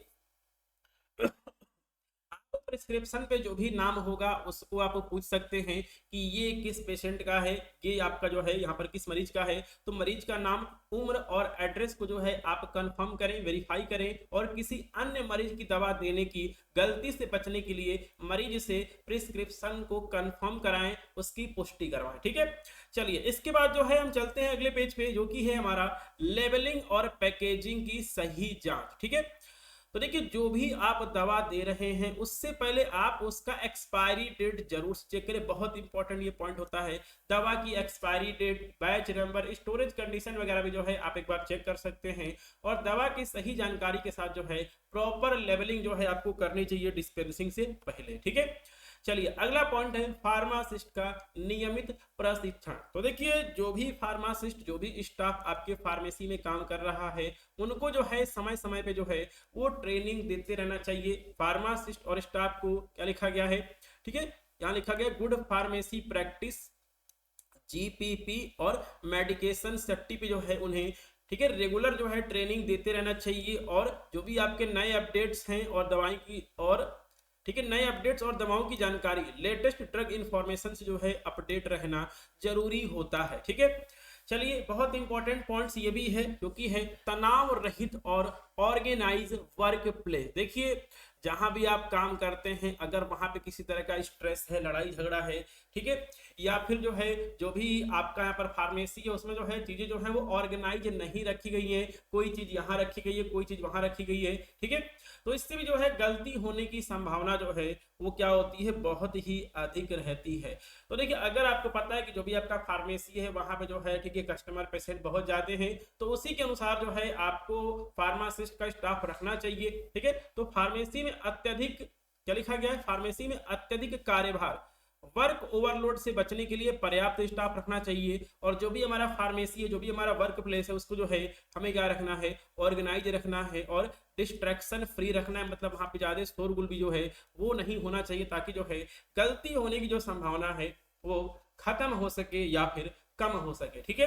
प्रिस्क्रिप्शन पे जो भी नाम होगा उसको आप पूछ सकते हैं कि ये किस पेशेंट का है, ये आपका जो है यहाँ पर किस मरीज का है। तो मरीज का नाम, उम्र और एड्रेस को जो है आप कंफर्म करें, वेरीफाई करें, और किसी अन्य मरीज की दवा देने की गलती से बचने के लिए मरीज से प्रिस्क्रिप्शन को कंफर्म कराएं, उसकी पुष्टि करवाएं। ठीक है, चलिए इसके बाद जो है हम चलते हैं अगले पेज पे, जो कि है हमारा लेबलिंग और पैकेजिंग की सही जांच। ठीक है, तो देखिए जो भी आप दवा दे रहे हैं उससे पहले आप उसका एक्सपायरी डेट जरूर चेक करें। बहुत इंपॉर्टेंट ये पॉइंट होता है, दवा की expiry date, batch number, storage condition वगैरह भी जो है आप एक बार चेक कर सकते हैं। और दवा की सही जानकारी के साथ जो है प्रॉपर लेबलिंग जो है आपको करनी चाहिए डिस्पेंसिंग से पहले। ठीक है, चलिए अगला पॉइंट है फार्मासिस्ट का नियमित प्रशिक्षण। तो देखिए जो भी फार्मासिस्ट, जो भी स्टाफ आपके फार्मेसी में काम कर रहा है, उनको जो है समय समय पे जो है वो ट्रेनिंग देते रहना चाहिए। फार्मासिस्ट और स्टाफ को क्या लिखा गया है, ठीक है, यहाँ लिखा गया गुड फार्मेसी प्रैक्टिस, जीपीपी और मेडिकेशन सेफ्टी पे जो है उन्हें, ठीक है, रेगुलर जो है ट्रेनिंग देते रहना चाहिए। और जो भी आपके नए अपडेट्स हैं और दवाई की, और ठीक है, नए अपडेट्स और दवाओं की जानकारी, लेटेस्ट ड्रग इंफॉर्मेशन से जो है अपडेट रहना जरूरी होता है। ठीक है, चलिए बहुत इंपॉर्टेंट पॉइंट्स ये भी है जो कि है तनाव रहित और ऑर्गेनाइज वर्क प्लेस। देखिए जहां भी आप काम करते हैं, अगर वहां पे किसी तरह का स्ट्रेस है, लड़ाई झगड़ा है, ठीक है, या फिर जो है जो भी आपका यहाँ पर फार्मेसी है उसमें जो है चीजें जो है वो ऑर्गेनाइज नहीं रखी गई है, कोई चीज यहाँ रखी गई है, कोई चीज वहां रखी गई है, ठीक है, तो इससे भी जो है गलती होने की संभावना जो है वो क्या होती है, बहुत ही अधिक रहती है। तो देखिए अगर आपको पता है कि जो भी आपका फार्मेसी है वहां पे जो है, ठीक है, कस्टमर पेशेंट बहुत ज्यादा हैं, तो उसी के अनुसार जो है आपको फार्मासिस्ट का स्टाफ रखना चाहिए। ठीक है, तो फार्मेसी में अत्यधिक, क्या लिखा गया है, फार्मेसी में अत्यधिक कार्यभार, वर्क ओवरलोड से बचने के लिए पर्याप्त स्टाफ रखना चाहिए। और जो भी हमारा फार्मेसी है, जो भी हमारा वर्क प्लेस है, उसको जो है हमें क्या रखना है, ऑर्गेनाइज रखना है और डिस्ट्रैक्शन फ्री रखना है। मतलब वहां पे ज्यादा शोरगुल भी जो है वो नहीं होना चाहिए, ताकि जो है गलती होने की जो संभावना है वो खत्म हो सके या फिर कम हो सके। ठीक है,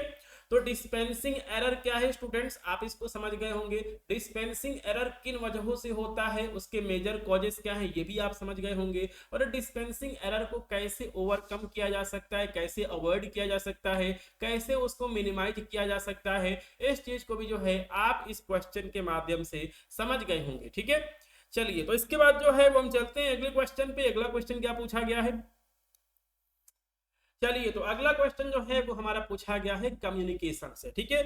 तो डिस्पेंसिंग एरर क्या है स्टूडेंट्स, आप इसको समझ गए होंगे। डिस्पेंसिंग एरर किन वजहों से होता है, उसके मेजर कॉजेस क्या है, ये भी आप समझ गए होंगे। और डिस्पेंसिंग एरर को कैसे ओवरकम किया जा सकता है, कैसे अवॉइड किया जा सकता है, कैसे उसको मिनिमाइज किया जा सकता है, इस चीज को भी जो है आप इस क्वेश्चन के माध्यम से समझ गए होंगे। ठीक है, चलिए तो इसके बाद जो है वो हम चलते हैं अगले क्वेश्चन पे। अगला क्वेश्चन क्या पूछा गया है, चलिए तो अगला क्वेश्चन जो है वो हमारा पूछा गया है कम्युनिकेशन से। ठीक है,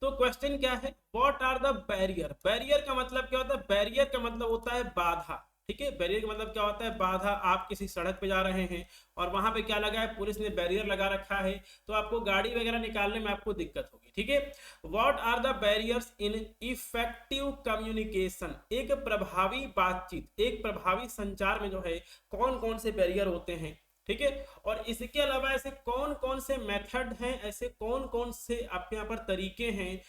तो क्वेश्चन क्या है, what are the barrier. Barrier का मतलब क्या होता है, बैरियर का मतलब होता है बाधा। ठीक है, बैरियर का मतलब क्या होता है, बाधा। आप किसी सड़क पे जा रहे हैं और वहां पे क्या लगा है, पुलिस ने बैरियर लगा रखा है, तो आपको गाड़ी वगैरह निकालने में आपको दिक्कत होगी। ठीक है, what are the barriers in effective communication. एक प्रभावी बातचीत, एक प्रभावी संचार में जो है कौन कौन से बैरियर होते हैं। ठीक है, और इसके अलावा ऐसे कौन कौन से मेथड हैं, ऐसे कौन कौन से आपके यहाँ पर तरीके हैं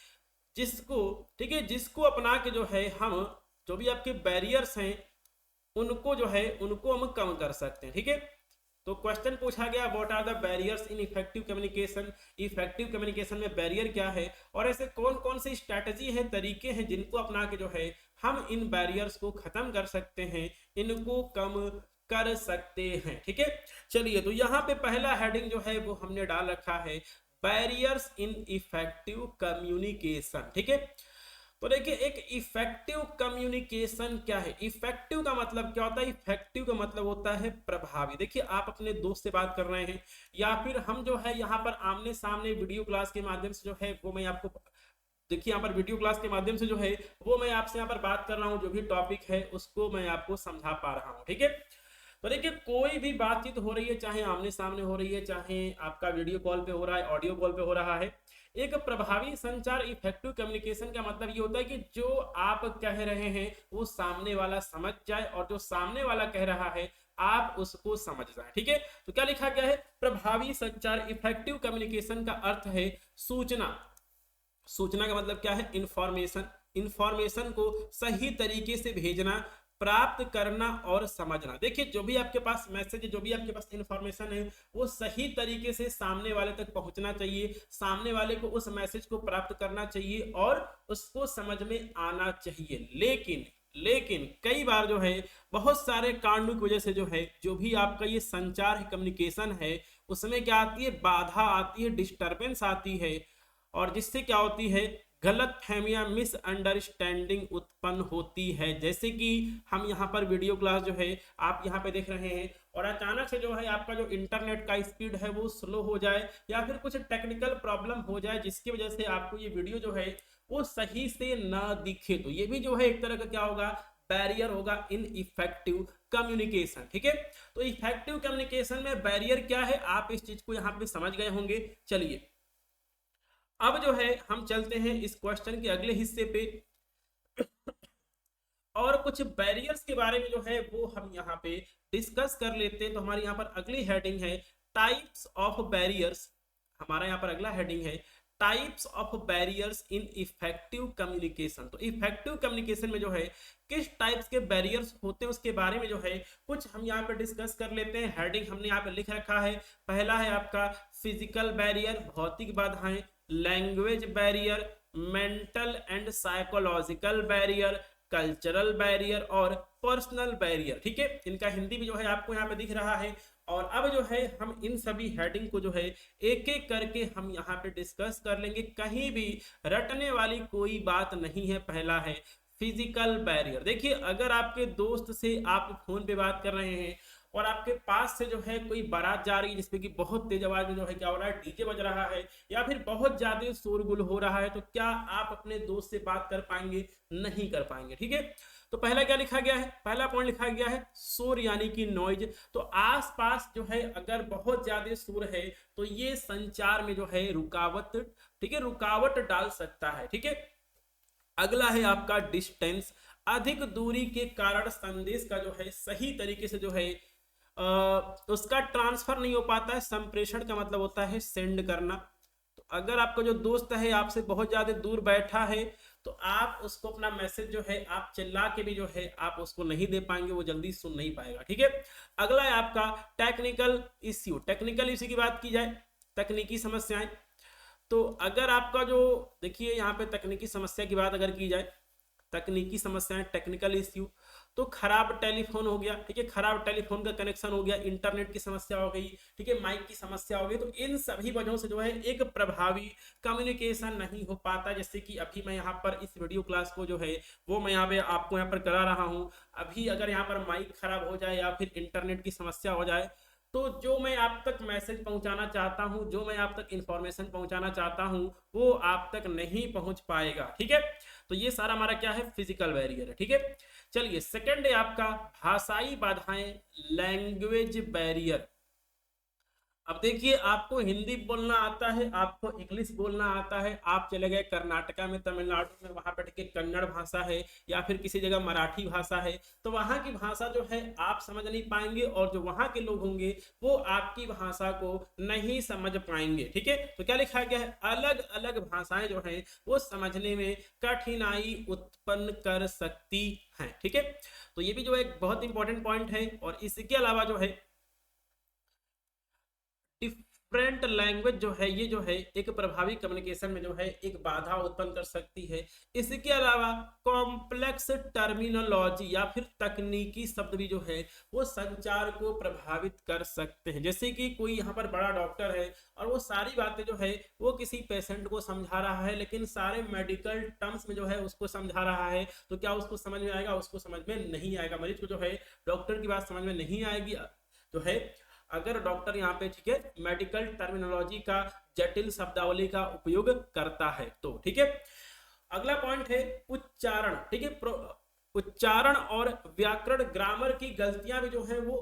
जिसको, ठीक है, जिसको अपना के जो है हम जो भी आपके बैरियर्स हैं उनको जो है उनको हम कम कर सकते हैं। ठीक है, तो क्वेश्चन पूछा गया what are the barriers in effective communication. Effective communication में बैरियर क्या है और ऐसे कौन कौन सी स्ट्रैटेजी है, तरीके हैं जिनको अपना के जो है हम इन बैरियर्स को खत्म कर सकते हैं, इनको कम कर सकते हैं। ठीक है, चलिए तो यहाँ पे पहला हेडिंग जो है वो हमने डाल रखा है बैरियर्स इन इफेक्टिव कम्युनिकेशन। ठीक है, तो देखिए एक इफेक्टिव कम्युनिकेशन क्या है। इफेक्टिव का मतलब क्या होता है, इफेक्टिव का मतलब होता है प्रभावी। देखिए आप अपने दोस्त से बात कर रहे हैं या फिर हम जो है यहाँ पर आमने सामने वीडियो क्लास के माध्यम से जो है वो मैं आपको, देखिए यहाँ पर वीडियो क्लास के माध्यम से जो है वो मैं आपसे यहाँ पर बात कर रहा हूँ, जो भी टॉपिक है उसको मैं आपको समझा पा रहा हूँ। ठीक है, तो देखिए कोई भी बातचीत हो रही है, चाहे आमने सामने हो रही है, चाहे आपका वीडियो कॉल पे हो रहा है, ऑडियो कॉल पे हो रहा है, एक प्रभावी संचार, इफेक्टिव कम्युनिकेशन का मतलब ये होता है कि जो आप कह रहे हैं वो सामने वाला समझ जाए और जो सामने वाला कह रहा है आप उसको समझ जाए। ठीक है, तो क्या लिखा गया है, प्रभावी संचार, इफेक्टिव कम्युनिकेशन का अर्थ है सूचना। सूचना का मतलब क्या है, इंफॉर्मेशन। इंफॉर्मेशन को सही तरीके से भेजना, प्राप्त करना और समझना। देखिए जो भी आपके पास मैसेज है, जो भी आपके पास इंफॉर्मेशन है वो सही तरीके से सामने वाले तक पहुंचना चाहिए, सामने वाले को उस मैसेज को प्राप्त करना चाहिए और उसको समझ में आना चाहिए। लेकिन लेकिन कई बार जो है बहुत सारे कारणों की वजह से जो है जो भी आपका ये संचार है, कम्युनिकेशन है, उसमें क्या आती है, बाधा आती है, डिस्टरबेंस आती है, और जिससे क्या होती है, गलत फहमियां, मिसअंडरस्टैंडिंग उत्पन्न होती है। जैसे कि हम यहाँ पर वीडियो क्लास जो है आप यहाँ पे देख रहे हैं और अचानक से जो है आपका जो इंटरनेट का स्पीड है वो स्लो हो जाए या फिर कुछ टेक्निकल प्रॉब्लम हो जाए जिसकी वजह से आपको ये वीडियो जो है वो सही से ना दिखे, तो ये भी जो है एक तरह का क्या होगा, बैरियर होगा इन इफेक्टिव कम्युनिकेशन। ठीक है, तो इफेक्टिव कम्युनिकेशन में बैरियर क्या है, आप इस चीज को यहाँ पे समझ गए होंगे। चलिए अब जो है हम चलते हैं इस क्वेश्चन के अगले हिस्से पे और कुछ बैरियर्स के बारे में जो है वो हम यहाँ पे डिस्कस कर लेते हैं। तो हमारी यहाँ पर अगली हेडिंग है टाइप्स ऑफ बैरियर्स। हमारा यहाँ पर अगला हेडिंग है types of barriers in effective communication. तो इफेक्टिव कम्युनिकेशन में जो है किस टाइप्स के बैरियर्स होते हैं उसके बारे में जो है कुछ हम यहाँ पे डिस्कस कर लेते हैं। हेडिंग हमने यहाँ पे लिख रखा है, पहला है आपका फिजिकल बैरियर, भौतिक बाधाएं, language barrier, mental and psychological barrier, cultural barrier और पर्सनल बैरियर। ठीक है, इनका हिंदी भी जो है आपको यहाँ पे दिख रहा है। और अब जो है हम इन सभी हेडिंग को जो है एक एक करके हम यहाँ पे डिस्कस कर लेंगे, कहीं भी रटने वाली कोई बात नहीं है। पहला है फिजिकल बैरियर। देखिए अगर आपके दोस्त से आप फोन पे बात कर रहे हैं और आपके पास से जो है कोई बारात जा रही है जिसमें कि बहुत तेज आवाज में जो है क्या हो रहा है, डीजे बज रहा है या फिर बहुत ज्यादा शोरगुल हो रहा है, तो क्या आप अपने दोस्त से बात कर पाएंगे? नहीं कर पाएंगे। ठीक है, तो पहला क्या लिखा गया है, पहला पॉइंट लिखा गया है शोर यानी कि नॉइज। तो आसपास जो है अगर बहुत ज्यादा शोर है तो ये संचार में जो है रुकावट, ठीक है, रुकावट डाल सकता है। ठीक है, अगला है आपका डिस्टेंस। अधिक दूरी के कारण संदेश का जो है सही तरीके से जो है उसका ट्रांसफर नहीं हो पाता है। संप्रेषण का मतलब होता है सेंड करना। तो अगर आपका जो दोस्त है आपसे बहुत ज्यादा दूर बैठा है तो आप उसको अपना मैसेज जो है आप चिल्ला के भी जो है आप उसको नहीं दे पाएंगे, वो जल्दी सुन नहीं पाएगा। ठीक है, अगला है आपका टेक्निकल इश्यू। टेक्निकल इश्यू की बात की जाए, तकनीकी समस्याएं, तो अगर आपका जो देखिए यहाँ पे तकनीकी समस्या की बात अगर की जाए, तकनीकी समस्याएं, टेक्निकल इश्यू, तो खराब टेलीफोन हो गया, ठीक है, खराब टेलीफोन का कनेक्शन हो गया, इंटरनेट की समस्या हो गई, ठीक है, माइक की समस्या हो गई। तो इन सभी वजहों से जो है एक प्रभावी कम्युनिकेशन नहीं हो पाता। जैसे कि अभी मैं यहाँ पर इस वीडियो क्लास को जो है वो मैं यहाँ पे आपको यहाँ पर करा रहा हूँ, अभी अगर यहाँ पर माइक खराब हो जाए या फिर इंटरनेट की समस्या हो जाए तो जो मैं आप तक मैसेज पहुंचाना चाहता हूं, जो मैं आप तक इंफॉर्मेशन पहुंचाना चाहता हूं, वो आप तक नहीं पहुंच पाएगा। ठीक है, तो ये सारा हमारा क्या है, फिजिकल बैरियर है। ठीक है, चलिए सेकंड है आपका भाषाई बाधाएं, लैंग्वेज बैरियर। अब देखिए आपको हिंदी बोलना आता है, आपको इंग्लिश बोलना आता है, आप चले गए कर्नाटका में, तमिलनाडु में, वहां पर ठीक है कन्नड़ भाषा है या फिर किसी जगह मराठी भाषा है, तो वहां की भाषा जो है आप समझ नहीं पाएंगे और जो वहां के लोग होंगे वो आपकी भाषा को नहीं समझ पाएंगे। ठीक है, तो क्या लिखा गया है, अलग अलग भाषाएं जो है वो समझने में कठिनाई उत्पन्न कर सकती हैं। ठीक है, तो ये भी जो एक बहुत इंपॉर्टेंट पॉइंट है। और इसके अलावा जो है डिफरेंट लैंग्वेज जो है ये जो है एक प्रभावी कम्युनिकेशन में जो है एक बाधा उत्पन्न कर सकती है। इसके अलावा कॉम्प्लेक्स टर्मिनोलॉजी या फिर तकनीकी शब्द भी जो है वो संचार को प्रभावित कर सकते हैं। जैसे कि कोई यहाँ पर बड़ा डॉक्टर है और वो सारी बातें जो है वो किसी पेशेंट को समझा रहा है, लेकिन सारे मेडिकल टर्म्स में जो है उसको समझा रहा है, तो क्या उसको समझ में आएगा? उसको समझ में नहीं आएगा। मरीज को जो है डॉक्टर की बात समझ में नहीं आएगी जो है अगर डॉक्टर यहाँ पे ठीक है मेडिकल टर्मिनोलॉजी का जटिल शब्दावली का उपयोग करता है तो। ठीक है, अगला पॉइंट है उच्चारण। ठीक है, उच्चारण और व्याकरण, ग्रामर की गलतियां भी जो है वो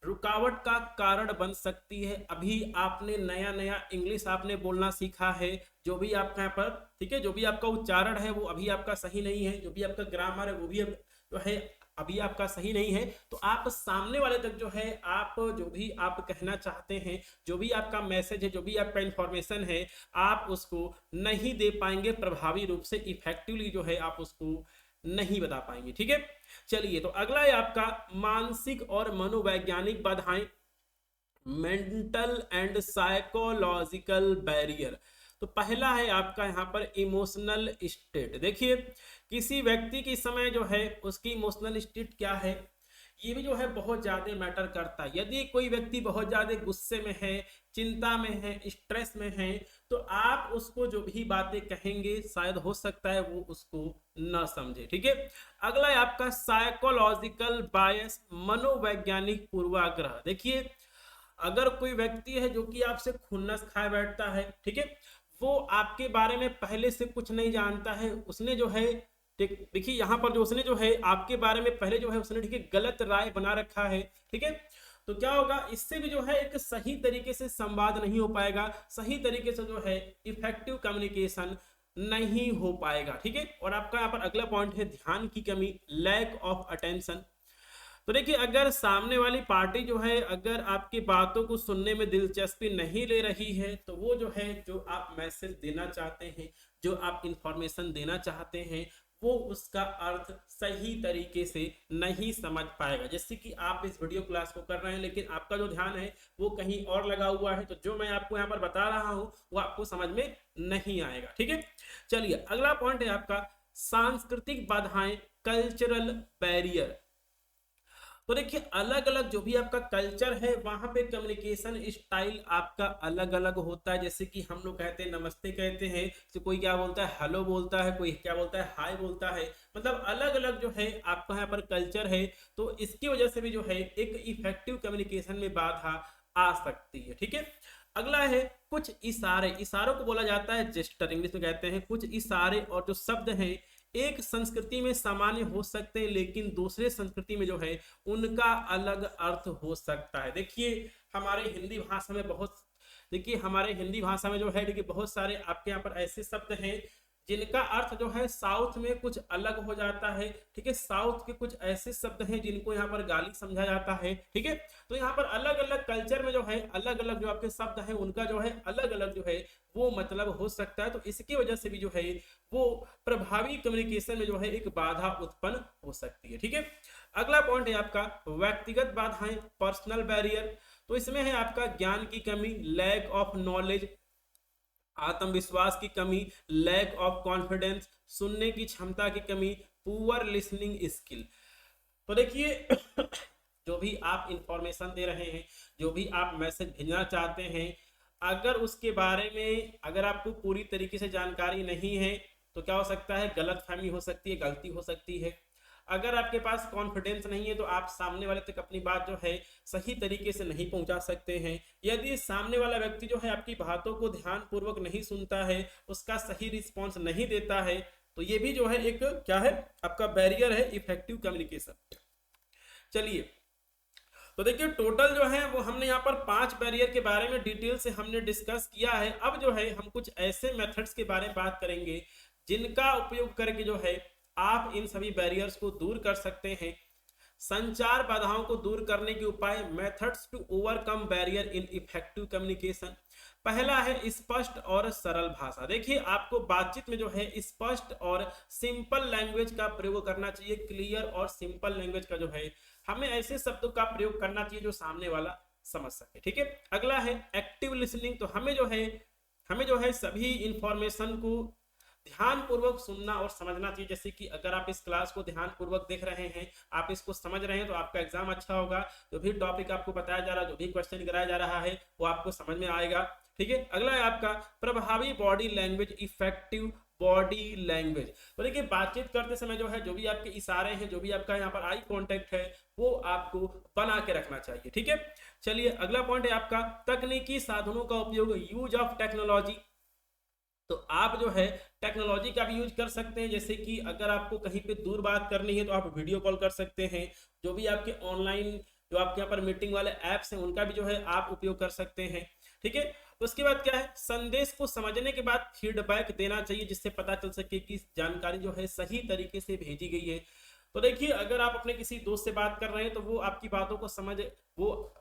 रुकावट का कारण बन सकती है। अभी आपने नया नया इंग्लिश आपने बोलना सीखा है, जो भी आपका यहाँ पर ठीक है जो भी आपका उच्चारण है वो अभी आपका सही नहीं है, जो भी आपका ग्रामर है वो भी जो है अभी आपका सही नहीं है, तो आप सामने वाले तक जो है आप जो भी आप कहना चाहते हैं, जो भी आपका मैसेज है, जो भी आपका इंफॉर्मेशन है, आप उसको नहीं दे पाएंगे प्रभावी रूप से, इफेक्टिवली जो है आप उसको नहीं बता पाएंगे। ठीक है, चलिए तो अगला है आपका मानसिक और मनोवैज्ञानिक बाधाएं, मेंटल एंड साइकोलॉजिकल बैरियर। तो पहला है आपका यहाँ पर इमोशनल स्टेट। देखिए किसी व्यक्ति की समय जो है उसकी इमोशनल स्टेट क्या है, ये भी जो है बहुत ज्यादा मैटर करता है। यदि कोई व्यक्ति बहुत ज्यादा गुस्से में है, चिंता में है, स्ट्रेस में है, तो आप उसको जो भी बातें कहेंगे शायद हो सकता है वो उसको ना समझे। ठीक है, अगला है आपका साइकोलॉजिकल बायस, मनोवैज्ञानिक पूर्वाग्रह। देखिए अगर कोई व्यक्ति है जो कि आपसे खुन्नस खाए बैठता है, ठीक है, वो आपके बारे में पहले से कुछ नहीं जानता है, उसने जो है देखिए यहाँ पर जो उसने जो है आपके बारे में पहले जो है उसने ठीक है गलत राय बना रखा है। ठीक है, तो क्या होगा, इससे भी जो है एक सही तरीके से संवाद नहीं हो पाएगा, सही तरीके से जो है इफेक्टिव कम्युनिकेशन नहीं हो पाएगा। ठीक है, और आपका यहाँ पर अगला पॉइंट है ध्यान की कमी, लैक ऑफ अटेंशन। तो देखिए अगर सामने वाली पार्टी जो है अगर आपकी बातों को सुनने में दिलचस्पी नहीं ले रही है, तो वो जो है जो आप मैसेज देना चाहते हैं, जो आप इंफॉर्मेशन देना चाहते हैं, वो उसका अर्थ सही तरीके से नहीं समझ पाएगा। जैसे कि आप इस वीडियो क्लास को कर रहे हैं लेकिन आपका जो ध्यान है वो कहीं और लगा हुआ है, तो जो मैं आपको यहाँ पर बता रहा हूँ वो आपको समझ में नहीं आएगा। ठीक है, चलिए अगला पॉइंट है आपका सांस्कृतिक बाधाएं, कल्चरल बैरियर। तो देखिए अलग अलग जो भी आपका कल्चर है वहां पे कम्युनिकेशन स्टाइल आपका अलग अलग होता है। जैसे कि हम लोग कहते हैं नमस्ते कहते हैं, तो कोई क्या बोलता है हेलो बोलता है, कोई क्या बोलता है हाय बोलता है, मतलब अलग अलग जो है आपका यहाँ पर कल्चर है। तो इसकी वजह से भी जो है एक इफेक्टिव कम्युनिकेशन में बाधा आ सकती है। ठीक है, अगला है कुछ इशारे, इशारों को बोला जाता है जेस्टर, इंग्लिश में कहते हैं। कुछ इशारे और जो शब्द हैं एक संस्कृति में सामान्य हो सकते हैं लेकिन दूसरे संस्कृति में जो है उनका अलग अर्थ हो सकता है। देखिए हमारे हिंदी भाषा में हमारे हिंदी भाषा में जो है देखिए बहुत सारे आपके यहाँ पर ऐसे शब्द हैं जिनका अर्थ जो है साउथ में कुछ अलग हो जाता है। ठीक है, साउथ के कुछ ऐसे शब्द हैं जिनको यहाँ पर गाली समझा जाता है। ठीक है, तो यहाँ पर अलग अलग कल्चर में जो है अलग अलग जो आपके शब्द हैं उनका जो है अलग अलग जो है वो मतलब हो सकता है। तो इसकी वजह से भी जो है वो प्रभावी कम्युनिकेशन में जो है एक बाधा उत्पन्न हो सकती है। ठीक है, अगला पॉइंट है आपका व्यक्तिगत बाधाएं, पर्सनल बैरियर। तो इसमें है आपका ज्ञान की कमी, लैक ऑफ नॉलेज, आत्मविश्वास की कमी, लैक ऑफ कॉन्फिडेंस, सुनने की क्षमता की कमी, पुअर लिसनिंग स्किल। तो देखिए जो भी आप इंफॉर्मेशन दे रहे हैं, जो भी आप मैसेज भेजना चाहते हैं, अगर उसके बारे में अगर आपको पूरी तरीके से जानकारी नहीं है तो क्या हो सकता है, गलतफहमी हो सकती है, गलती हो सकती है। अगर आपके पास कॉन्फिडेंस नहीं है तो आप सामने वाले तक अपनी बात जो है सही तरीके से नहीं पहुंचा सकते हैं। यदि सामने वाला व्यक्ति जो है आपकी बातों को ध्यान पूर्वक नहीं सुनता है, उसका सही रिस्पॉन्स नहीं देता है, तो ये भी जो है एक क्या है आपका बैरियर है इफेक्टिव कम्युनिकेशन। चलिए तो देखिए टोटल जो है वो हमने यहाँ पर 5 बैरियर के बारे में डिटेल से हमने डिस्कस किया है। अब जो है हम कुछ ऐसे मेथड्स के बारे में बात करेंगे जिनका उपयोग करके जो है आप इन सभी बैरियर्स को दूर कर सकते हैं। संचार बाधाओं को दूर करने के उपाय, methods to overcome barrier in effective communication. पहला है स्पष्ट और सरल भाषा। देखिए आपको बातचीत में जो है स्पष्ट और सिंपल लैंग्वेज का प्रयोग करना चाहिए। क्लियर और सिंपल लैंग्वेज का जो है हमें ऐसे शब्दों का प्रयोग करना चाहिए जो सामने वाला समझ सके। ठीक है, अगला है एक्टिव लिसनिंग। तो हमें जो है सभी इंफॉर्मेशन को ध्यान पूर्वक सुनना और समझना चाहिए। जैसे कि अगर आप इस क्लास को ध्यान पूर्वक देख रहे हैं, आप इसको समझ रहे हैं, तो आपका एग्जाम अच्छा होगा। जो भी टॉपिक आपको बताया जा रहा है, जो भी क्वेश्चन कराया जा रहा है, वो आपको समझ में आएगा। ठीक है, अगला है आपका प्रभावी body language, effective body language. तो देखिए बातचीत करते समय जो है जो भी आपके इशारे हैं, जो भी आपका यहाँ पर आई कांटेक्ट है, वो आपको बना के रखना चाहिए। ठीक है, चलिए अगला पॉइंट है आपका तकनीकी साधनों का उपयोग, यूज ऑफ टेक्नोलॉजी। तो आप जो है टेक्नोलॉजी का भी यूज कर सकते हैं। जैसे कि अगर आपको कहीं पे दूर बात करनी है तो आप वीडियो कॉल कर सकते हैं। जो भी आपके ऑनलाइन जो आपके यहाँ पर मीटिंग वाले ऐप्स हैं उनका भी जो है आप उपयोग कर सकते हैं। ठीक है, उसके बाद क्या है, संदेश को समझने के बाद फीडबैक देना चाहिए जिससे पता चल सके कि जानकारी जो है सही तरीके से भेजी गई है। तो देखिए अगर आप अपने किसी दोस्त से बात कर रहे हैं तो वो आपकी बातों को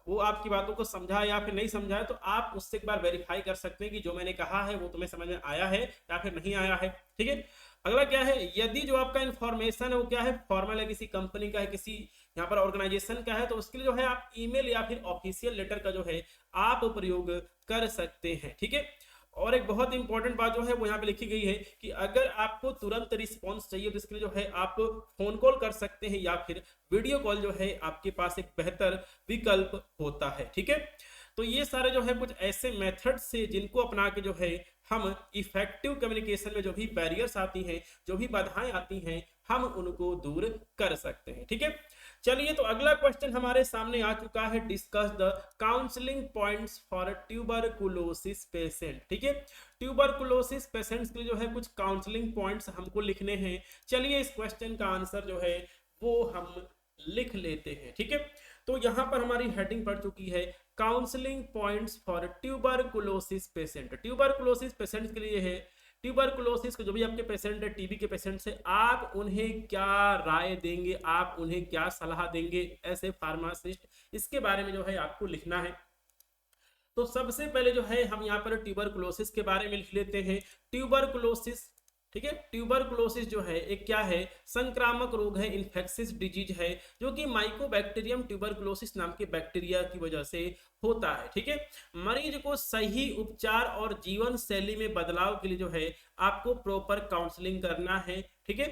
वो आपकी बातों को समझा या फिर नहीं समझा है, तो आप उससे एक बार वेरीफाई कर सकते हैं कि जो मैंने कहा है वो तुम्हें समझ में आया है या फिर नहीं आया है। ठीक है, अगला क्या है, यदि जो आपका इन्फॉर्मेशन है वो क्या है फॉर्मल है, किसी कंपनी का है, किसी यहाँ पर ऑर्गेनाइजेशन का है, तो उसके लिए जो है आप ईमेल या फिर ऑफिशियल लेटर का जो है आप प्रयोग कर सकते हैं। ठीक है, और एक बहुत इंपॉर्टेंट बात जो है वो यहाँ पे लिखी गई है कि अगर आपको तुरंत रिस्पॉन्स चाहिए तो इसके लिए जो है आप फोन कॉल कर सकते हैं या फिर वीडियो कॉल जो है आपके पास एक बेहतर विकल्प होता है। ठीक है, तो ये सारे जो है कुछ ऐसे मेथड्स से जिनको अपना के जो है हम इफेक्टिव कम्युनिकेशन में जो भी बैरियर्स आती हैं, जो भी बाधाएं आती हैं, हम उनको दूर कर सकते हैं। ठीक है, चलिए तो अगला क्वेश्चन हमारे सामने आ चुका है, discuss the counselling points for tuberculosis patient. ठीक है, ट्यूबरकुलोसिस पेशेंट्स के लिए जो है कुछ काउंसलिंग पॉइंट्स हमको लिखने हैं। चलिए इस क्वेश्चन का आंसर जो है वो हम लिख लेते हैं। ठीक है, तो यहां पर हमारी हेडिंग पड़ चुकी है counselling points for tuberculosis patient. Tuberculosis patient के लिए है, ट्यूबरकुलोसिस के जो भी आपके पेशेंट है, टीबी के पेशेंट से आप उन्हें क्या राय देंगे, आप उन्हें क्या सलाह देंगे ऐसे फार्मासिस्ट, इसके बारे में जो है आपको लिखना है। तो सबसे पहले जो है हम यहाँ पर ट्यूबरकुलोसिस के बारे में लिख लेते हैं। ट्यूबरकुलोसिस, ठीक है, ट्यूबरकुलोसिस जो है एक क्या है, संक्रामक रोग है, इन्फेक्शियस डिजीज है, जो कि माइकोबैक्टीरियम ट्यूबरकुलोसिस नाम के बैक्टीरिया की वजह से होता है। ठीक है, मरीज को सही उपचार और जीवन शैली में बदलाव के लिए जो है आपको प्रॉपर काउंसलिंग करना है। ठीक है,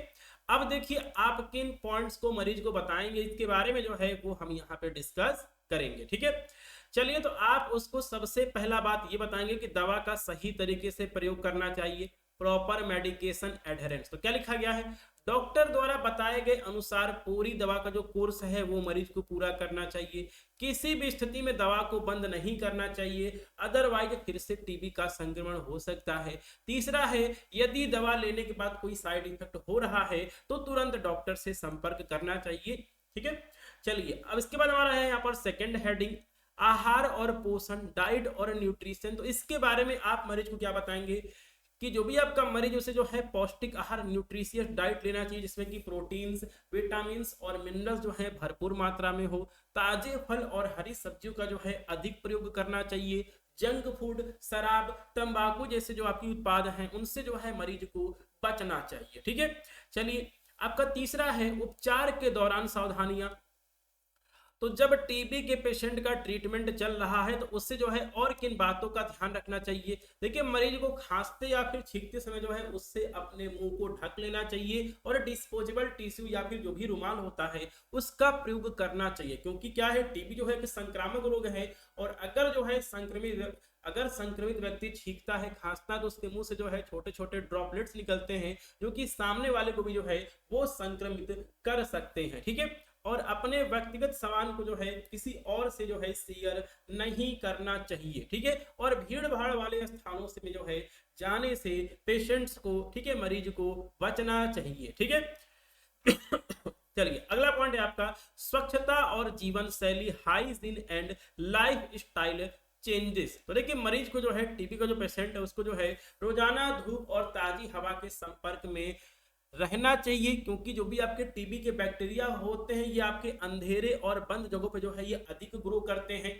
अब देखिए आप किन पॉइंट्स को मरीज को बताएंगे, इसके बारे में जो है वो हम यहाँ पे डिस्कस करेंगे। ठीक है, चलिए तो आप उसको सबसे पहला बात ये बताएंगे कि दवा का सही तरीके से प्रयोग करना चाहिए, प्रॉपर मेडिकेशन एडहेरेंस। तो क्या लिखा गया है, डॉक्टर द्वारा बताए गए अनुसार पूरी दवा का जो कोर्स है वो मरीज को पूरा करना चाहिए, किसी भी स्थिति में दवा को बंद नहीं करना चाहिए, अदरवाइज फिर से टीबी का संक्रमण हो सकता है। तीसरा है, यदि दवा लेने के बाद कोई साइड इफेक्ट हो रहा है तो तुरंत डॉक्टर से संपर्क करना चाहिए। ठीक है, चलिए अब इसके बाद हमारा है यहाँ पर सेकेंड हेडिंग, आहार और पोषण, डाइट और न्यूट्रिशन। तो इसके बारे में आप मरीज को क्या बताएंगे कि जो भी आपका मरीज उसे जो है पौष्टिक आहार, न्यूट्रिशियस डाइट लेना चाहिए, जिसमें कि प्रोटीन्स, विटामिन्स और मिनरल्स जो है भरपूर मात्रा में हो, ताजे फल और हरी सब्जियों का जो है अधिक प्रयोग करना चाहिए, जंक फूड, शराब, तंबाकू जैसे जो आपकी उत्पाद हैं उनसे जो है मरीज को बचना चाहिए। ठीक है, चलिए आपका तीसरा है उपचार के दौरान सावधानियां। तो जब टीबी के पेशेंट का ट्रीटमेंट चल रहा है तो उससे जो है और किन बातों का ध्यान रखना चाहिए। देखिए मरीज को खांसते या फिर छींकते समय जो है उससे अपने मुंह को ढक लेना चाहिए और डिस्पोजेबल टिश्यू या फिर जो भी रुमाल होता है उसका प्रयोग करना चाहिए, क्योंकि क्या है टीबी जो है कि संक्रामक रोग है और अगर जो है संक्रमित व्यक्ति छींकता है, खांसता है तो उसके मुंह से जो है छोटे छोटे ड्रॉपलेट्स निकलते हैं जो कि सामने वाले को भी जो है वो संक्रमित कर सकते हैं। ठीक है, और अपने व्यक्तिगत सामान को जो है किसी और से जो है शेयर नहीं करना चाहिए। ठीक है, और भीड़ भाड़ वाले स्थानों से भी जो है जाने से पेशेंट्स को, ठीक है, मरीज को बचना चाहिए। ठीक है, चलिए अगला पॉइंट है आपका स्वच्छता और जीवन शैली, hygiene and life style changes. तो देखिए मरीज को जो है टीबी का जो पेशेंट है उसको जो है रोजाना धूप और ताजी हवा के संपर्क में रहना चाहिए, क्योंकि जो भी आपके टीबी के बैक्टीरिया होते हैं ये आपके अंधेरे और बंद जगहों पे जो है ये अधिक ग्रो करते हैं।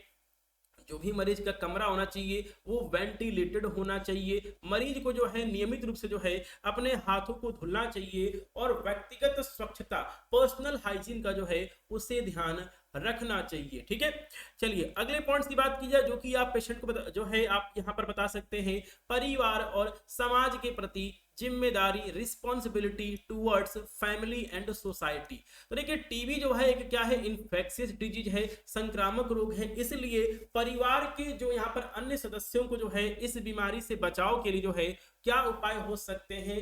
जो भी मरीज का कमरा होना चाहिए वो वेंटिलेटेड होना चाहिए। मरीज को जो है नियमित रूप से जो है अपने हाथों को धुलना चाहिए और व्यक्तिगत स्वच्छता, पर्सनल हाइजीन का जो है उसे ध्यान रखना चाहिए। ठीक है, चलिए अगले पॉइंट्स की बात की जाए जो कि आप पेशेंट को जो है आप यहाँ पर बता सकते हैं, परिवार और समाज के प्रति जिम्मेदारी, responsibility towards family and society. तो देखिए टीबी जो है एक क्या है, इन्फेक्शियस डिजीज है, संक्रामक रोग है, इसलिए परिवार के जो यहाँ पर अन्य सदस्यों को जो है इस बीमारी से बचाव के लिए जो है क्या उपाय हो सकते हैं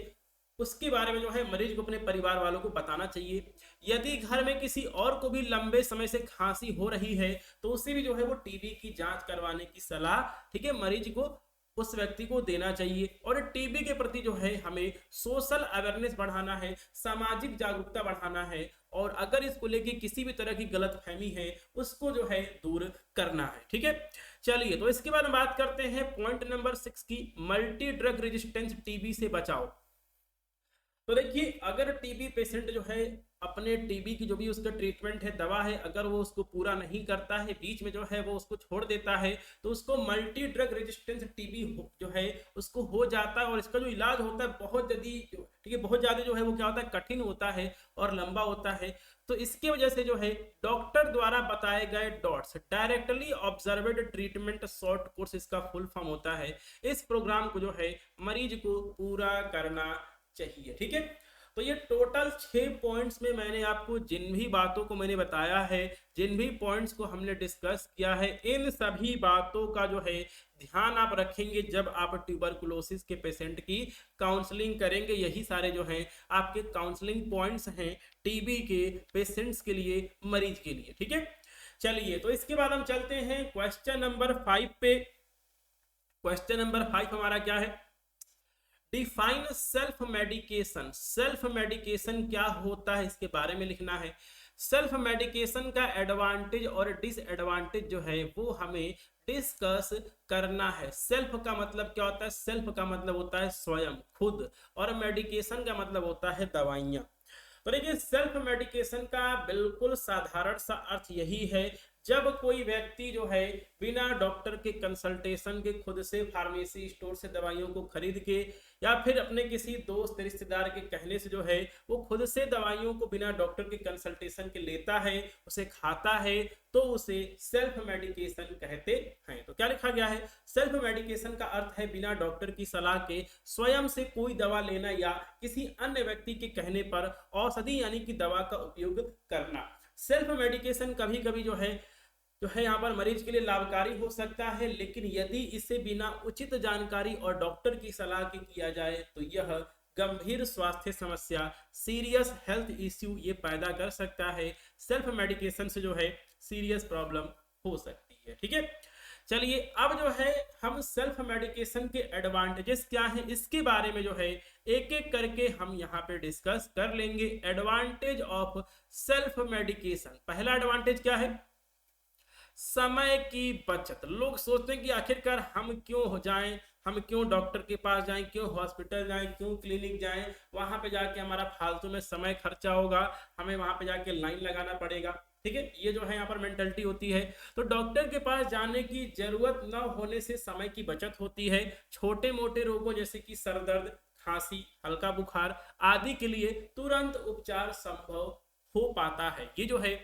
उसके बारे में जो है मरीज को अपने परिवार वालों को बताना चाहिए। यदि घर में किसी और को भी लंबे समय से खांसी हो रही है तो उसे भी जो है वो टीबी की जांच करवाने की सलाह, ठीक है, मरीज को, उस व्यक्ति को देना चाहिए। और टीबी के प्रति जो है हमें सोशल अवेयरनेस बढ़ाना है, सामाजिक जागरूकता बढ़ाना है, और अगर इसको लेके किसी भी तरह की गलतफहमी है उसको जो है दूर करना है। ठीक है, चलिए तो इसके बाद हम बात करते हैं पॉइंट नंबर 6 की, मल्टी ड्रग रेजिस्टेंस टीबी से बचाओ। तो देखिए अगर टीबी पेशेंट जो है अपने टीबी की जो भी उसका ट्रीटमेंट है, दवा है, अगर वो उसको पूरा नहीं करता है, बीच में जो है वो उसको छोड़ देता है, तो उसको मल्टी ड्रग रेजिस्टेंस टीबी जो है उसको हो जाता है। और इसका जो इलाज होता है बहुत जल्दी, ठीक है, बहुत ज्यादा जो है वो क्या होता है, कठिन होता है और लंबा होता है। तो इसकी वजह से जो है डॉक्टर द्वारा बताए गए DOTS, directly observed treatment short course इसका फुल फॉर्म होता है। इस प्रोग्राम को जो है मरीज को पूरा करना चाहिए। ठीक है, तो ये टोटल 6 पॉइंट्स में मैंने आपको जिन भी बातों को मैंने बताया है, जिन भी पॉइंट्स को हमने डिस्कस किया है, इन सभी बातों का जो है ध्यान आप रखेंगे जब आप ट्यूबरकुलोसिस के पेशेंट की काउंसलिंग करेंगे। यही सारे जो हैं आपके काउंसलिंग पॉइंट्स हैं टीबी के पेशेंट्स के लिए, मरीज के लिए। ठीक है, चलिए तो इसके बाद हम चलते हैं क्वेश्चन नंबर 5 पे। क्वेश्चन नंबर 5 हमारा क्या है, define self medication. Self medication क्या होता है इसके बारे में लिखना है। सेल्फ मेडिकेशन का एडवांटेज और डिसएडवांटेज जो है वो हमें डिस्कस करना है। सेल्फ का मतलब क्या होता है, सेल्फ का मतलब होता है स्वयं, खुद, और मेडिकेशन का मतलब होता है दवाइयां। तो देखिए सेल्फ मेडिकेशन का बिल्कुल साधारण सा अर्थ यही है, जब कोई व्यक्ति जो है बिना डॉक्टर के कंसल्टेशन के खुद से फार्मेसी स्टोर से दवाइयों को खरीद के या फिर अपने किसी दोस्त रिश्तेदार के कहने से जो है वो खुद से दवाइयों को बिना डॉक्टर के कंसल्टेशन के लेता है, उसे खाता है, तो उसे सेल्फ मेडिकेशन कहते हैं। तो क्या लिखा गया है, सेल्फ मेडिकेशन का अर्थ है बिना डॉक्टर की सलाह के स्वयं से कोई दवा लेना या किसी अन्य व्यक्ति के कहने पर औषधि यानी कि दवा का उपयोग करना। सेल्फ मेडिकेशन कभी कभी जो है यहाँ पर मरीज के लिए लाभकारी हो सकता है, लेकिन यदि इसे बिना उचित जानकारी और डॉक्टर की सलाह के किया जाए तो यह गंभीर स्वास्थ्य समस्या, सीरियस हेल्थ इश्यू ये पैदा कर सकता है। सेल्फ मेडिकेशन से जो है सीरियस प्रॉब्लम हो सकती है। ठीक है, चलिए अब जो है हम सेल्फ मेडिकेशन के एडवांटेजेस क्या हैं इसके बारे में जो है एक एक करके हम यहाँ पे डिस्कस कर लेंगे। एडवांटेज ऑफ सेल्फ मेडिकेशन, पहला एडवांटेज क्या है, समय की बचत। लोग सोचते हैं कि आखिरकार हम क्यों हो जाएं, हम क्यों डॉक्टर के पास जाएं, क्यों हॉस्पिटल जाएं, क्यों क्लिनिक जाएं, वहां पे जाके हमारा फालतू में समय खर्चा होगा, हमें वहां पे जाके लाइन लगाना पड़ेगा। ठीक है, ये जो है यहाँ पर मेंटलिटी होती है। तो डॉक्टर के पास जाने की जरूरत न होने से समय की बचत होती है। छोटे मोटे रोगों जैसे कि सर दर्द, खांसी, हल्का बुखार आदि के लिए तुरंत उपचार संभव हो पाता है। ये जो है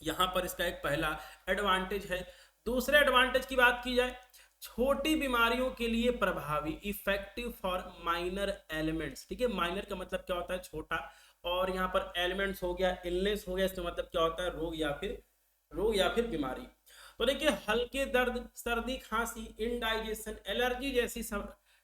यहां पर इसका एक पहला एडवांटेज है। दूसरे एडवांटेज की बात की जाए, छोटी बीमारियों के लिए प्रभावी, इफेक्टिव फॉर माइनर एलिमेंट्स। ठीक है, माइनर का मतलब क्या होता है, छोटा, और यहाँ पर एलिमेंट्स हो गया, इलनेस हो गया, इसका मतलब क्या होता है, रोग या फिर बीमारी। तो देखिए हल्के दर्द, सर्दी, खांसी, इनडाइजेशन, एलर्जी जैसी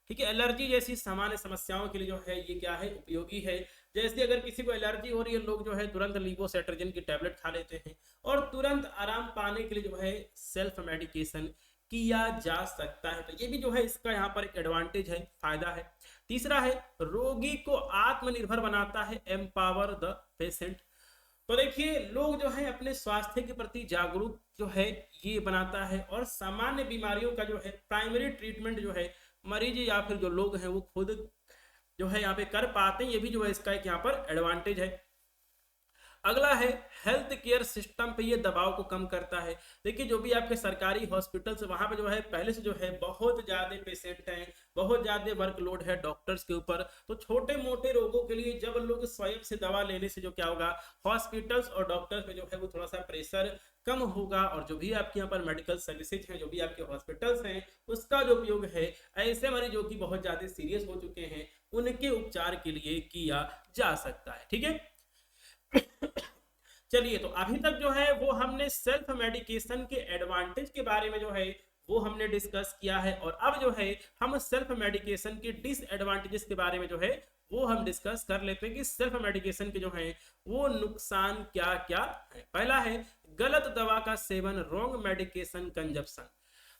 ठीक है, एलर्जी जैसी सामान्य समस्याओं के लिए जो है ये क्या है, उपयोगी है। जैसे अगर किसी को एलर्जी हो रही है, लोग जो है तुरंत लीवोसेट्रिजिन की टैबलेट खा लेते हैं और तुरंत आराम पाने के लिए जो है सेल्फ मेडिकेशन किया जा सकता है। तो ये भी जो है इसका यहाँ पर एक एडवांटेज है, फायदा है। तीसरा है रोगी को आत्मनिर्भर बनाता है, एम्पावर द पेशेंट। तो देखिए लोग जो है अपने स्वास्थ्य के प्रति जागरूक जो है ये बनाता है, और सामान्य बीमारियों का जो है प्राइमरी ट्रीटमेंट जो है मरीज या फिर जो लोग हैं वो खुद जो है यहाँ पे कर पाते हैं। ये भी जो है इसका एक यहाँ पर एडवांटेज है। अगला है हेल्थ केयर सिस्टम पे ये दबाव को कम करता है। देखिए जो भी आपके सरकारी हॉस्पिटल्स वहां पे जो है पहले से जो है बहुत ज्यादा पेशेंट हैं, बहुत ज्यादा वर्कलोड है डॉक्टर्स के ऊपर। तो छोटे मोटे रोगों के लिए जब लोग स्वयं से दवा लेने से जो क्या होगा, हॉस्पिटल्स और डॉक्टर्स पे जो है वो थोड़ा सा प्रेशर कम होगा, और जो भी आपके यहाँ पर मेडिकल सर्विसेज हैं, जो भी आपके हॉस्पिटल्स हैं, उसका जो उपयोग है ऐसे मरीजों की बहुत ज्यादा सीरियस हो चुके हैं उनके उपचार के लिए किया जा सकता है। ठीक है, चलिए तो अभी तक जो है वो हमने सेल्फ मेडिकेशन के एडवांटेज के बारे में जो है वो हमने डिस्कस किया है, और अब जो है हम सेल्फ मेडिकेशन के डिसएडवांटेजेस के बारे में जो है वो हम डिस्कस कर लेते हैं कि सेल्फ मेडिकेशन के जो है वो नुकसान क्या क्या है। पहला है गलत दवा का सेवन, रॉन्ग मेडिकेशन कंजप्शन।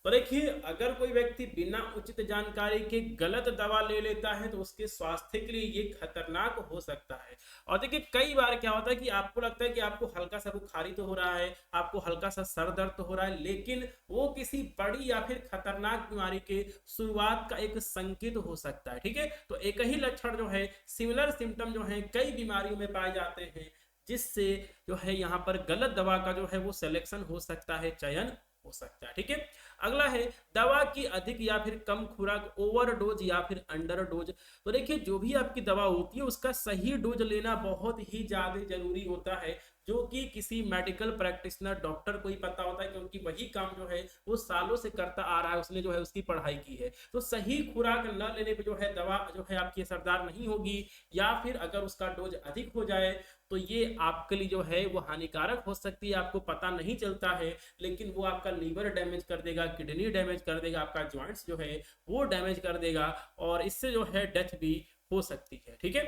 तो देखिए अगर कोई व्यक्ति बिना उचित जानकारी के गलत दवा ले लेता है तो उसके स्वास्थ्य के लिए ये खतरनाक हो सकता है। और देखिए कई बार क्या होता है कि आपको लगता है कि आपको हल्का सा बुखारी तो हो रहा है, आपको हल्का सा सर दर्द तो हो रहा है, लेकिन वो किसी बड़ी या फिर खतरनाक बीमारी के शुरुआत का एक संकेत हो सकता है। ठीक है, तो एक ही लक्षण जो है, सिमिलर सिम्टम जो है कई बीमारियों में पाए जाते हैं, जिससे जो है यहाँ पर गलत दवा का जो है वो सिलेक्शन हो सकता है, चयन हो सकता है। ठीक है, अगला है दवा की अधिक या फिर कम खुराक, ओवरडोज या फिर अंडर डोज। तो देखिए जो भी आपकी दवा होती है उसका सही डोज लेना बहुत ही ज्यादा जरूरी होता है, जो कि किसी मेडिकल प्रैक्टिशनर डॉक्टर को ही पता होता है, क्योंकि वही काम जो है वो सालों से करता आ रहा है, उसने जो है उसकी पढ़ाई की है। तो सही खुराक न लेने पे जो है दवा जो है आपकी असरदार नहीं होगी, या फिर अगर उसका डोज अधिक हो जाए तो ये आपके लिए जो है वो हानिकारक हो सकती है, आपको पता नहीं चलता है, लेकिन वो आपका लीवर डैमेज कर देगा, किडनी डैमेज कर देगा, आपका जॉइंट्स जो है वो डैमेज कर देगा, और इससे जो है डेथ भी हो सकती है। ठीक है,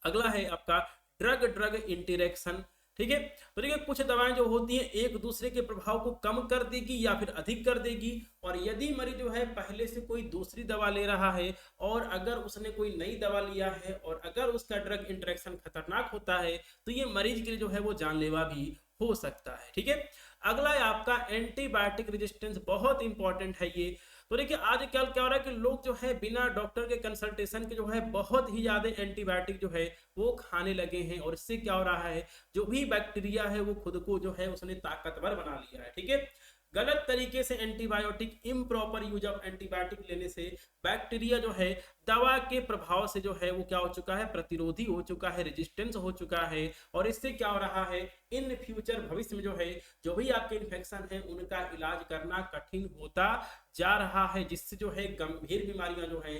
अगला है आपका ड्रग ड्रग इंटरेक्शन। ठीक है, तो देखिए कुछ दवाएं जो होती हैं एक दूसरे के प्रभाव को कम कर देगी या फिर अधिक कर देगी, और यदि मरीज जो है पहले से कोई दूसरी दवा ले रहा है और अगर उसने कोई नई दवा लिया है और अगर उसका ड्रग इंटरेक्शन खतरनाक होता है तो ये मरीज के लिए जो है वो जानलेवा भी हो सकता है। ठीक है, अगला है आपका एंटीबायोटिक रेजिस्टेंस, बहुत इंपॉर्टेंट है ये। तो देखिए आजकल क्या हो रहा है कि लोग जो है बिना डॉक्टर के कंसल्टेशन के जो है बहुत ही ज्यादा एंटीबायोटिक जो है वो खाने लगे हैं, और इससे क्या हो रहा है जो भी बैक्टीरिया है वो खुद को जो है उसने ताकतवर बना लिया है। ठीक है, गलत तरीके से antibiotic, improper use of antibiotic लेने से बैक्टीरिया जो है दवा के प्रभाव से जो है वो क्या हो चुका है, प्रतिरोधी हो चुका है, रेजिस्टेंस हो चुका है, और इससे क्या हो रहा है इन फ्यूचर भविष्य में जो है जो भी आपके इन्फेक्शन है उनका इलाज करना कठिन होता जा रहा है, जिससे जो है गंभीर बीमारियां जो है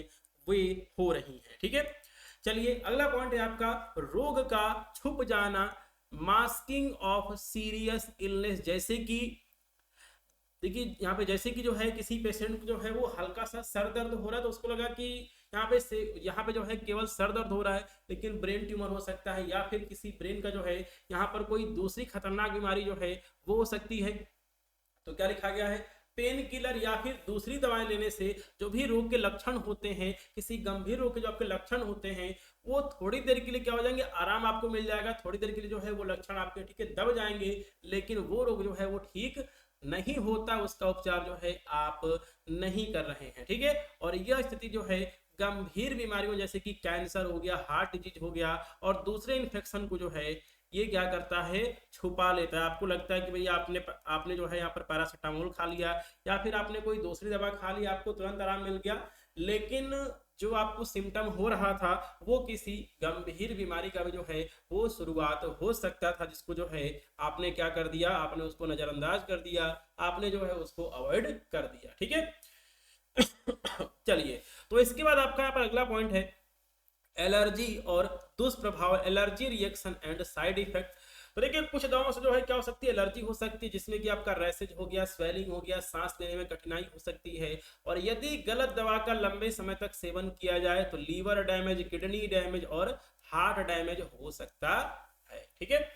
वे हो रही हैं। ठीक है, चलिए अगला पॉइंट है आपका रोग का छुप जाना, मास्किंग ऑफ सीरियस इलनेस। जैसे कि देखिए यहाँ पे जैसे कि जो है किसी पेशेंट को जो है वो हल्का सा सर दर्द हो रहा है तो उसको लगा कि यहाँ पे जो है केवल सर दर्द हो रहा है, लेकिन ब्रेन ट्यूमर हो सकता है, या फिर किसी ब्रेन का जो है यहाँ पर कोई दूसरी खतरनाक बीमारी जो है वो हो सकती है। तो क्या लिखा गया है, पेन किलर या फिर दूसरी दवाएं लेने से जो भी रोग के लक्षण होते हैं, किसी गंभीर रोग के जो आपके लक्षण होते हैं वो थोड़ी देर के लिए क्या हो जाएंगे, आराम आपको मिल जाएगा, थोड़ी देर के लिए जो है वो लक्षण आपके ठीक है दब जाएंगे, लेकिन वो रोग जो है वो ठीक नहीं होता, उसका उपचार जो है आप नहीं कर रहे हैं। ठीक है, और यह स्थिति जो है गंभीर बीमारियों जैसे कि कैंसर हो गया, हार्ट डिजीज हो गया, और दूसरे इन्फेक्शन को जो है ये क्या करता है, छुपा लेता है। आपको लगता है कि भैया आपने जो है यहाँ पर पैरासीटामोल खा लिया या फिर आपने कोई दूसरी दवा खा ली, आपको तुरंत आराम मिल गया, लेकिन जो आपको सिम्टम हो रहा था वो किसी गंभीर बीमारी का भी जो है वो शुरुआत हो सकता था, जिसको जो है आपने क्या कर दिया, आपने उसको नजरअंदाज कर दिया, आपने जो है उसको अवॉइड कर दिया। ठीक है चलिए, तो इसके बाद आपका यहाँ पर अगला पॉइंट है एलर्जी और दुष्प्रभाव, allergy reaction and side effect. तो देखिए कुछ दवाओं से जो है क्या हो सकती है, एलर्जी हो सकती है, जिसमें कि आपका रैशेज हो गया, स्वेलिंग हो गया, सांस लेने में कठिनाई हो सकती है, और यदि गलत दवा का लंबे समय तक सेवन किया जाए तो लीवर डैमेज, किडनी डैमेज और हार्ट डैमेज हो सकता है। ठीक है,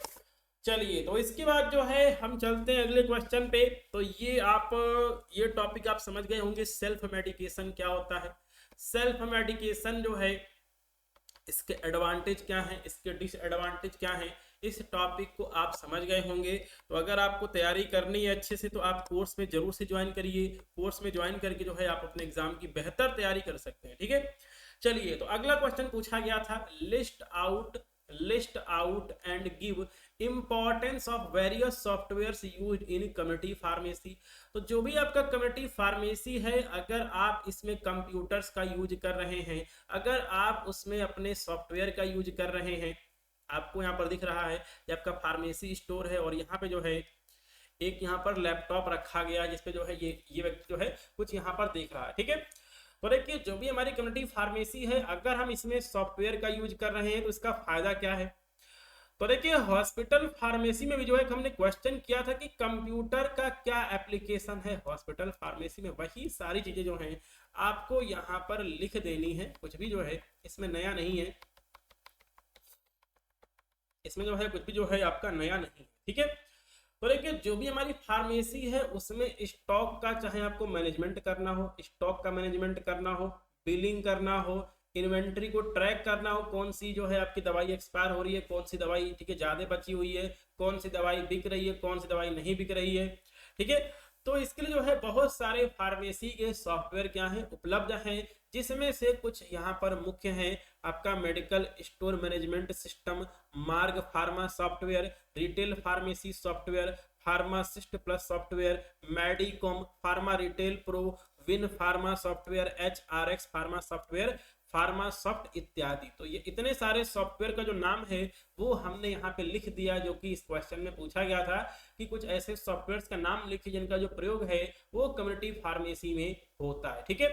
चलिए तो इसके बाद जो है हम चलते हैं अगले क्वेश्चन पे। तो ये टॉपिक आप समझ गए होंगे, सेल्फ मेडिकेशन क्या होता है। सेल्फ मेडिकेशन जो है इसके एडवांटेज क्या हैं, इसके डिसएडवांटेज क्या हैं, इस टॉपिक को आप समझ गए होंगे। तो अगर आपको तैयारी करनी है अच्छे से तो आप कोर्स में जरूर से ज्वाइन करिए, कोर्स में ज्वाइन करके जो है आप अपने एग्जाम की बेहतर तैयारी कर सकते हैं। ठीक है, चलिए तो अगला क्वेश्चन पूछा गया था, list out and give importance of various softwares used in community pharmacy. तो जो भी आपका कम्युनिटी फार्मेसी है, अगर आप इसमें कंप्यूटर्स का यूज कर रहे हैं, अगर आप उसमें अपने सॉफ्टवेयर का यूज कर रहे हैं, आपको यहाँ पर दिख रहा है कि आपका फार्मेसी स्टोर है और यहाँ पे जो है एक यहाँ पर लैपटॉप रखा गया जिसपे जो है ये व्यक्ति जो है कुछ यहाँ पर देख रहा है। ठीक है, तो देखिए जो भी हमारी कम्युनिटी फार्मेसी है, अगर हम इसमें सॉफ्टवेयर का यूज कर रहे हैं तो इसका फायदा क्या है। तो देखिए हॉस्पिटल फार्मेसी में भी जो है हमने क्वेश्चन किया था कि कंप्यूटर का क्या एप्लीकेशन है हॉस्पिटल फार्मेसी में, वही सारी चीजें जो हैं आपको यहाँ पर लिख देनी है, कुछ भी जो है इसमें नया नहीं है, इसमें जो है कुछ भी जो है आपका नया नहीं है। ठीक है, तो देखिए जो भी हमारी फार्मेसी है उसमें स्टॉक का चाहे आपको मैनेजमेंट करना हो, स्टॉक का मैनेजमेंट करना हो, बिलिंग करना हो, इन्वेंट्री को ट्रैक करना हो, कौन सी जो है आपकी दवाई एक्सपायर हो रही है, कौन सी दवाई ठीक है ज्यादा बची हुई है, कौन सी दवाई बिक रही है, कौन सी दवाई नहीं बिक रही है। ठीक है, तो इसके लिए जो है बहुत सारे फार्मेसी के सॉफ्टवेयर क्या हैं उपलब्ध हैं, जिसमें से कुछ यहाँ पर मुख्य हैं। आपका medical store management system, Marg pharma software, retail pharmacy software, pharmacist plus software, Medicom pharma retail pro, Win pharma software, HRX pharma software, Pharmasoft इत्यादि। तो ये इतने सारे सॉफ्टवेयर का जो नाम है वो हमने यहाँ पे लिख दिया, जो कि इस क्वेश्चन में पूछा गया था कि कुछ ऐसे सॉफ्टवेयर्स का नाम लिखिए जिनका जो प्रयोग है वो कम्युनिटी फार्मेसी में होता है। ठीक है,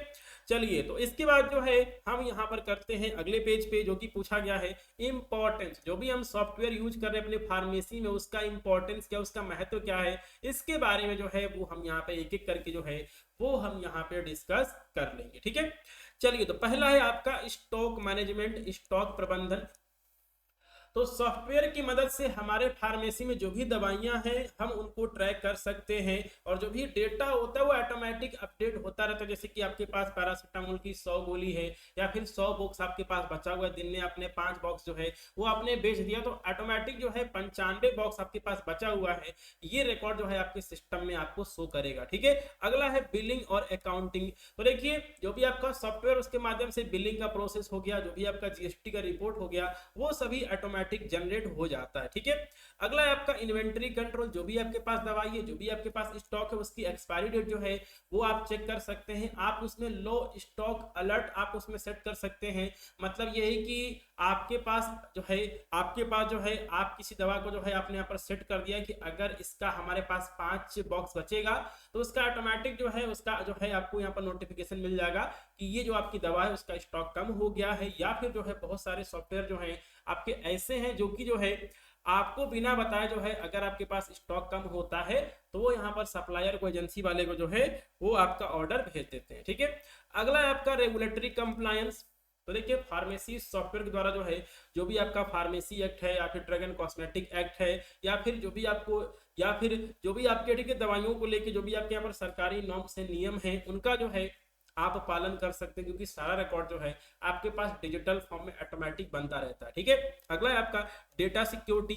चलिए तो इसके बाद जो है हम यहाँ पर करते हैं अगले पेज पे, जो कि पूछा गया है इंपॉर्टेंस। जो भी हम सॉफ्टवेयर यूज कर रहे हैं अपने फार्मेसी में उसका इंपॉर्टेंस क्या, उसका महत्व क्या है, इसके बारे में जो है वो हम यहाँ पे एक एक करके जो है वो हम यहाँ पे डिस्कस कर लेंगे। ठीक है, चलिए तो पहला है आपका स्टॉक मैनेजमेंट, स्टॉक प्रबंधन। तो सॉफ्टवेयर की मदद से हमारे फार्मेसी में जो भी दवाइयां हैं हम उनको ट्रैक कर सकते हैं, और जो भी डेटा होता है वो ऑटोमेटिक अपडेट होता रहता है। जैसे कि आपके पास पैरासीटामोल की 100 गोली है या फिर 100 बॉक्स आपके पास बचा हुआ है, दिन में आपने 5 बॉक्स जो है वो आपने बेच दिया, तो ऑटोमेटिक जो है 95 बॉक्स आपके पास बचा हुआ है, ये रिकॉर्ड जो है आपके सिस्टम में आपको शो करेगा। ठीक है, अगला है बिलिंग और अकाउंटिंग। तो देखिए जो भी आपका सॉफ्टवेयर उसके माध्यम से बिलिंग का प्रोसेस हो गया, जो भी आपका GST का रिपोर्ट हो गया, वो सभी ऑटोमेटिक जनरेट हो जाता है। ठीक है, अगला है आपका इन्वेंटरी कंट्रोल। जो भी आपके पास दवाई है, जो भी आपके पास स्टॉक है, उसकी एक्सपायरी डेट जो है वो आप चेक कर सकते हैं। आप उसमें लो स्टॉक अलर्ट आप उसमें सेट कर सकते हैं। मतलब ये है कि आपके पास जो है आप किसी दवा को जो है आपने यहाँ पर सेट कर दिया कि अगर इसका हमारे पास 5 बॉक्स बचेगा तो उसका ऑटोमेटिक जो है उसका जो है आपको यहाँ पर नोटिफिकेशन मिल जाएगा कि ये जो आपकी दवा है उसका स्टॉक कम हो गया है। या फिर जो है बहुत सारे सॉफ्टवेयर जो है आपके ऐसे हैं जो कि जो है आपको बिना बताए जो है अगर आपके पास स्टॉक कम होता है तो वो यहाँ पर सप्लायर को, एजेंसी वाले को जो है वो आपका ऑर्डर भेज देते हैं। ठीक है, अगला है आपका रेगुलेटरी कंप्लायंस। तो देखिए फार्मेसी सॉफ्टवेयर के द्वारा जो है जो भी आपका फार्मेसी एक्ट है या फिर ड्रग एंड कॉस्मेटिक एक्ट है या फिर जो भी आपके ठीक है दवाइयों को लेके जो भी आपके यहाँ पर सरकारी नॉर्म से नियम है उनका जो है आप पालन कर सकते हैं, क्योंकि सारा रिकॉर्ड जो है आपके पास डिजिटल फॉर्म में ऑटोमेटिक बनता रहता है। ठीक है, अगला है आपका डेटा सिक्योरिटी।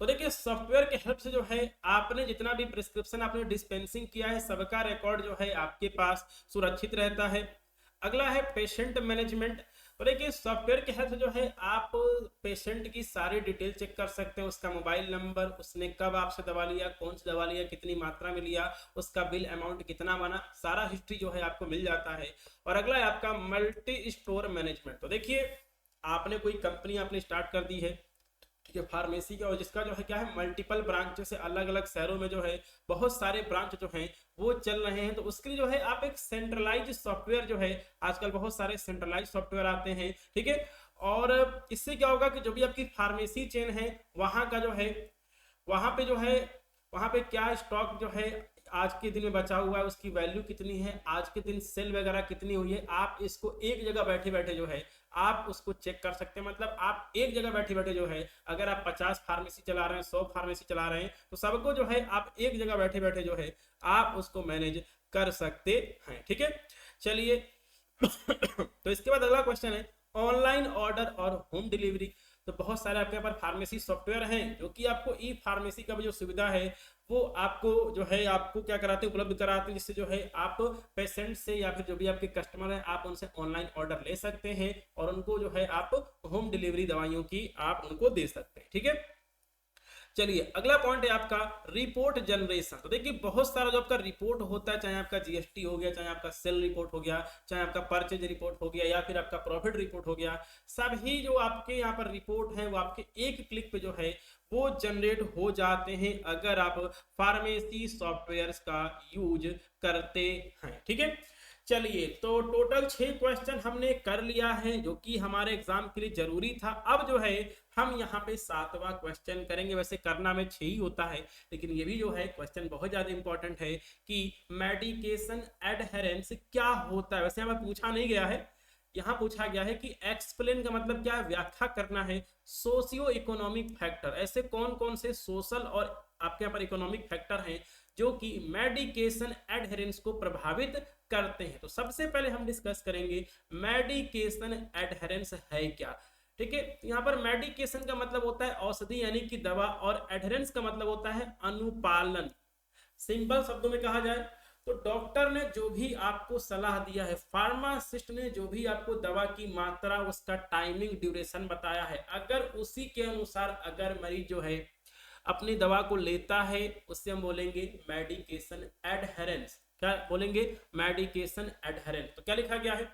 तो देखिए सॉफ्टवेयर के हेल्प से जो है आपने जितना भी प्रिस्क्रिप्शन आपने डिस्पेंसिंग किया है सबका रिकॉर्ड जो है आपके पास सुरक्षित रहता है। अगला है पेशेंट मैनेजमेंट। तो देखिए सॉफ्टवेयर के हेल्प से जो है आप पेशेंट की सारी डिटेल चेक कर सकते हैं, उसका मोबाइल नंबर, उसने कब आपसे दवा लिया, कौन सी दवा लिया, कितनी मात्रा में लिया, उसका बिल अमाउंट कितना बना, सारा हिस्ट्री जो है आपको मिल जाता है। और अगला है आपका मल्टी स्टोर मैनेजमेंट। तो देखिए आपने कोई कंपनी आपने स्टार्ट कर दी है, ठीक है, फार्मेसी का, और जिसका जो है क्या है मल्टीपल ब्रांच से अलग अलग शहरों में जो है बहुत सारे ब्रांच जो हैं वो चल रहे हैं, तो उसके लिए जो है आप एक सेंट्रलाइज सॉफ्टवेयर जो है आजकल बहुत सारे सेंट्रलाइज सॉफ्टवेयर आते हैं। ठीक है, और इससे क्या होगा कि जो भी आपकी फार्मेसी चेन है वहां का जो है वहां पे क्या स्टॉक जो है आज के दिन में बचा हुआ है, उसकी वैल्यू कितनी है, आज के दिन सेल वगैरह कितनी हुई है, आप इसको एक जगह बैठे बैठे जो है आप उसको चेक कर सकते हैं। मतलब आप एक जगह बैठे बैठे जो है अगर आप 50 फार्मेसी चला रहे हैं, 100 फार्मेसी चला रहे हैं, तो सबको जो है आप एक जगह बैठे बैठे जो है आप उसको मैनेज कर सकते हैं। ठीक है, चलिए तो इसके बाद अगला क्वेश्चन है ऑनलाइन ऑर्डर और होम डिलीवरी। तो बहुत सारे आपके पास फार्मेसी सॉफ्टवेयर हैं जो कि आपको ई फार्मेसी का भी जो सुविधा है वो आपको जो है आपको क्या कराते हैं, उपलब्ध कराते हैं, जिससे जो है आप पेशेंट से या फिर जो भी आपके कस्टमर हैं आप उनसे ऑनलाइन ऑर्डर ले सकते हैं और उनको जो है आप होम डिलीवरी दवाइयों की आप उनको दे सकते हैं। ठीक है, चलिए अगला पॉइंट है आपका रिपोर्ट जनरेशन। तो देखिए बहुत सारा जो आपका रिपोर्ट होता है, चाहे आपका GST हो गया, चाहे आपका सेल रिपोर्ट हो गया, चाहे आपका परचेज रिपोर्ट हो गया या फिर आपका प्रॉफिट रिपोर्ट हो गया, सभी जो आपके यहाँ पर रिपोर्ट है वो आपके एक क्लिक पे जो है वो जनरेट हो जाते हैं अगर आप फार्मेसी सॉफ्टवेयर का यूज करते हैं। ठीक है, चलिए तो टोटल 6 क्वेश्चन हमने कर लिया है जो कि हमारे एग्जाम के लिए जरूरी था। अब जो है हम यहाँ पे 7वां क्वेश्चन करेंगे। वैसे करना में 6 ही होता है लेकिन ये भी जो है क्वेश्चन बहुत ज्यादा इंपॉर्टेंट है कि मेडिकेशन एडहेरेंस क्या होता है। वैसे हमें पूछा नहीं गया है, यहाँ पूछा गया है कि एक्सप्लेन का मतलब क्या है, व्याख्या करना है। सोशियो इकोनॉमिक फैक्टर, ऐसे कौन कौन से सोशल और आपके यहाँ पर इकोनॉमिक फैक्टर हैं जो कि मेडिकेशन एडहेरेंस को प्रभावित करते हैं। तो सबसे पहले हम डिस्कस करेंगे मेडिकेशन एडहेरेंस है क्या। ठीक है, यहाँ पर मेडिकेशन का मतलब होता है औषधि यानी कि दवा, और एडहेरेंस का मतलब होता है अनुपालन। सिंपल शब्दों में कहा जाए तो डॉक्टर ने जो भी आपको सलाह दिया है, फार्मासिस्ट ने जो भी आपको दवा की मात्रा, उसका टाइमिंग, ड्यूरेशन बताया है, अगर उसी के अनुसार अगर मरीज जो है अपनी दवा को लेता है, उससे हम बोलेंगे मेडिकेशन एडहेरेंस। क्या बोलेंगे? Medication adherence. तो क्या लिखा गया है?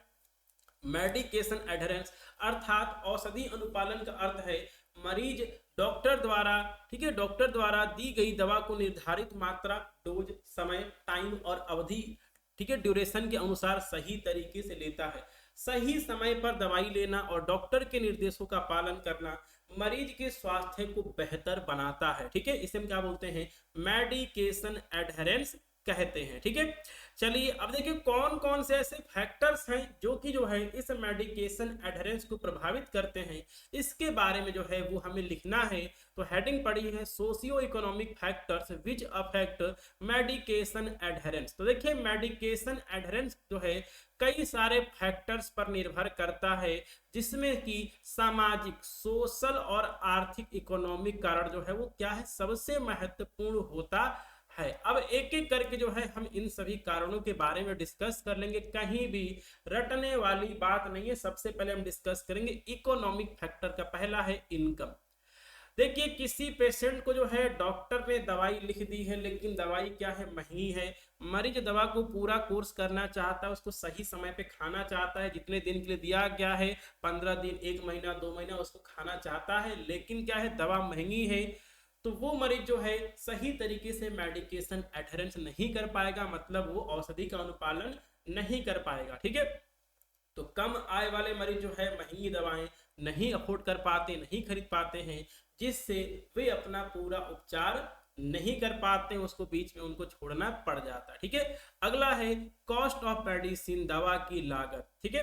मेडिकेशन एडहेरेंस अर्थात औषधि अनुपालन का अर्थ है मरीज डॉक्टर द्वारा, ठीक है, डॉक्टर द्वारा दी गई दवा को निर्धारित मात्रा, डोज, समय, टाइम और अवधि, ठीक है, ड्यूरेशन के अनुसार सही तरीके से लेता है। सही समय पर दवाई लेना और डॉक्टर के निर्देशों का पालन करना मरीज के स्वास्थ्य को बेहतर बनाता है। ठीक है, इसे हम क्या बोलते हैं? मेडिकेशन एडहेरेंस कहते हैं। ठीक है, चलिए अब देखिए कौन कौन से ऐसे फैक्टर्स हैं जो कि जो है इस मेडिकेशन एडहेरेंस को प्रभावित करते हैं, इसके बारे में जो है वो हमें लिखना है। तो हेडिंग पड़ी है socio economic factors which affect medication adherence. तो देखिए मेडिकेशन एडहेरेंस जो है कई सारे फैक्टर्स पर निर्भर करता है, जिसमें कि सामाजिक, सोशल और आर्थिक, इकोनॉमिक कारण जो है वो क्या है, सबसे महत्वपूर्ण होता है। अब एक एक करके जो है हम इन सभी कारणों के बारे में डिस्कस कर लेंगे, कहीं भी रटने वाली बात नहीं है। सबसे पहले हम डिस्कस करेंगे इकोनॉमिक फैक्टर का। पहला है इनकम। देखिए किसी पेशेंट को जो है डॉक्टर ने दवाई लिख दी है, लेकिन दवाई क्या है, महंगी है। मरीज दवा को पूरा कोर्स करना चाहता है, उसको सही समय पे खाना चाहता है, जितने दिन के लिए दिया गया है 15 दिन, 1 महीना, 2 महीना उसको खाना चाहता है, लेकिन क्या है, दवा महंगी है, तो वो मरीज जो है सही तरीके से मेडिकेशन एडहेरेंस नहीं कर पाएगा, मतलब वो औषधि का अनुपालन नहीं कर पाएगा। ठीक है, तो कम आय वाले मरीज जो है महंगी दवाएं नहीं अफोर्ड कर पाते, नहीं खरीद पाते हैं, जिससे वे अपना पूरा उपचार नहीं कर पाते, उसको बीच में उनको छोड़ना पड़ जाता है। ठीक है, अगला है कॉस्ट ऑफ मेडिसिन, दवा की लागत। ठीक है,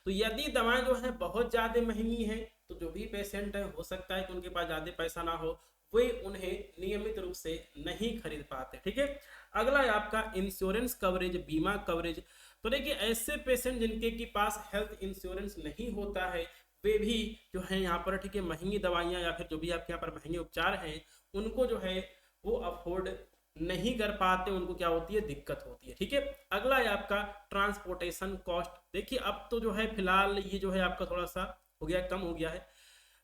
तो यदि दवाएं जो है बहुत ज्यादा महंगी है तो जो भी पेशेंट है हो सकता है कि उनके पास ज्यादा पैसा ना हो, वे उन्हें नियमित रूप से नहीं खरीद पाते। ठीक है, अगला है आपका इंश्योरेंस कवरेज, बीमा कवरेज। तो देखिए ऐसे पेशेंट जिनके के पास हेल्थ इंश्योरेंस नहीं होता है, वे भी जो है यहाँ पर, ठीक है, महंगी दवाइयाँ या फिर जो भी आपके यहाँ पर महंगे उपचार हैं, उनको जो है वो अफोर्ड नहीं कर पाते, उनको क्या होती है, दिक्कत होती है। ठीक है, अगला है आपका ट्रांसपोर्टेशन कॉस्ट। देखिए अब तो जो है फिलहाल ये जो है आपका थोड़ा सा हो गया, कम हो गया है।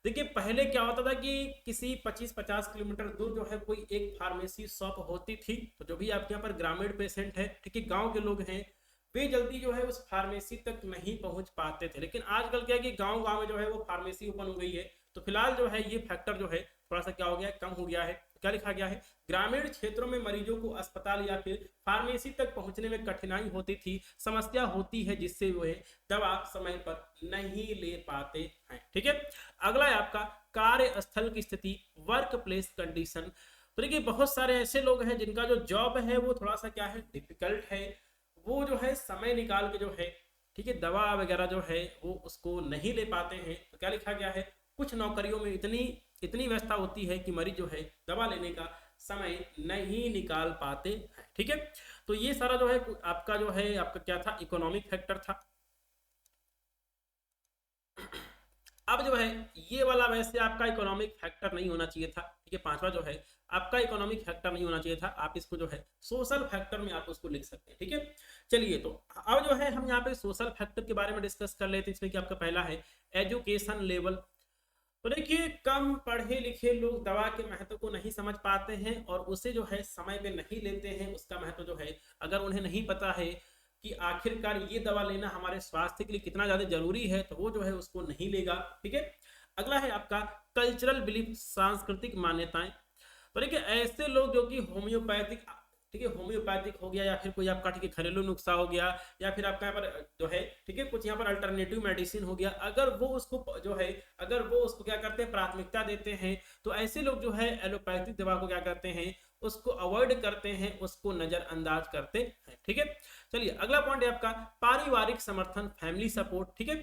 देखिए पहले क्या होता था कि किसी 25-50 किलोमीटर दूर जो है कोई एक फार्मेसी शॉप होती थी, तो जो भी आपके यहाँ पर ग्रामीण पेशेंट है, ठीक है, गांव के लोग हैं, वे जल्दी जो है उस फार्मेसी तक नहीं पहुंच पाते थे। लेकिन आजकल क्या है कि गांव गांव में जो है वो फार्मेसी ओपन हो गई है, तो फिलहाल जो है ये फैक्टर जो है थोड़ा सा क्या हो गया है, कम हो गया है। क्या लिखा गया है, ग्रामीण क्षेत्रों में मरीजों को अस्पताल या फिर फार्मेसी तक पहुंचने में कठिनाई होती थी, समस्या होती है, जिससे वे दवा समय पर नहीं ले पाते हैं। ठीक है, अगला है आपका कार्यस्थल की स्थिति, वर्क प्लेस कंडीशन। तो देखिए बहुत सारे ऐसे लोग हैं जिनका जो जॉब है वो थोड़ा सा क्या है, डिफिकल्ट है, वो जो है समय निकाल के जो है, ठीक है, दवा वगैरह जो है वो उसको नहीं ले पाते हैं। तो क्या लिखा गया है, कुछ नौकरियों में इतनी व्यवस्था होती है कि मरीज जो है दवा लेने का समय नहीं निकाल पाते हैं। ठीक है, तो ये सारा जो है आपका जो है आपका क्या था, इकोनॉमिक फैक्टर था। अब जो है ये वाला वैसे आपका इकोनॉमिक फैक्टर नहीं होना चाहिए था। ठीक है, पांचवा जो है आपका इकोनॉमिक फैक्टर नहीं होना चाहिए था, आप इसको जो है सोशल फैक्टर में आप उसको लिख सकते हैं। ठीक है, चलिए तो अब जो है हम यहाँ पे सोशल फैक्टर के बारे में डिस्कस कर लेते हैं। इसमें कि आपका पहला है एजुकेशन लेवल। तो देखिए कम पढ़े लिखे लोग दवा के महत्व को नहीं समझ पाते हैं और उसे जो है समय पे नहीं लेते हैं। उसका महत्व जो है अगर उन्हें नहीं पता है कि आखिरकार ये दवा लेना हमारे स्वास्थ्य के लिए कितना ज्यादा जरूरी है, तो वो जो है उसको नहीं लेगा। ठीक है, अगला है आपका कल्चरल बिलीफ, सांस्कृतिक मान्यताएं। तो देखिए ऐसे लोग जो कि होम्योपैथिक, ठीक है, होम्योपैथिक हो गया या फिर कोई आपका, ठीक है, घरेलू नुस्खा हो गया या फिर आपका यहाँ पर जो है, ठीक है, कुछ यहाँ पर अल्टरनेटिव मेडिसिन हो गया, अगर वो उसको जो है, अगर वो उसको क्या करते हैं, प्राथमिकता देते हैं, तो ऐसे लोग जो है एलोपैथिक दवा को क्या करते हैं, उसको अवॉइड करते हैं, उसको नजरअंदाज करते हैं। ठीक है, चलिए अगला पॉइंट है आपका पारिवारिक समर्थन, फैमिली सपोर्ट। ठीक है,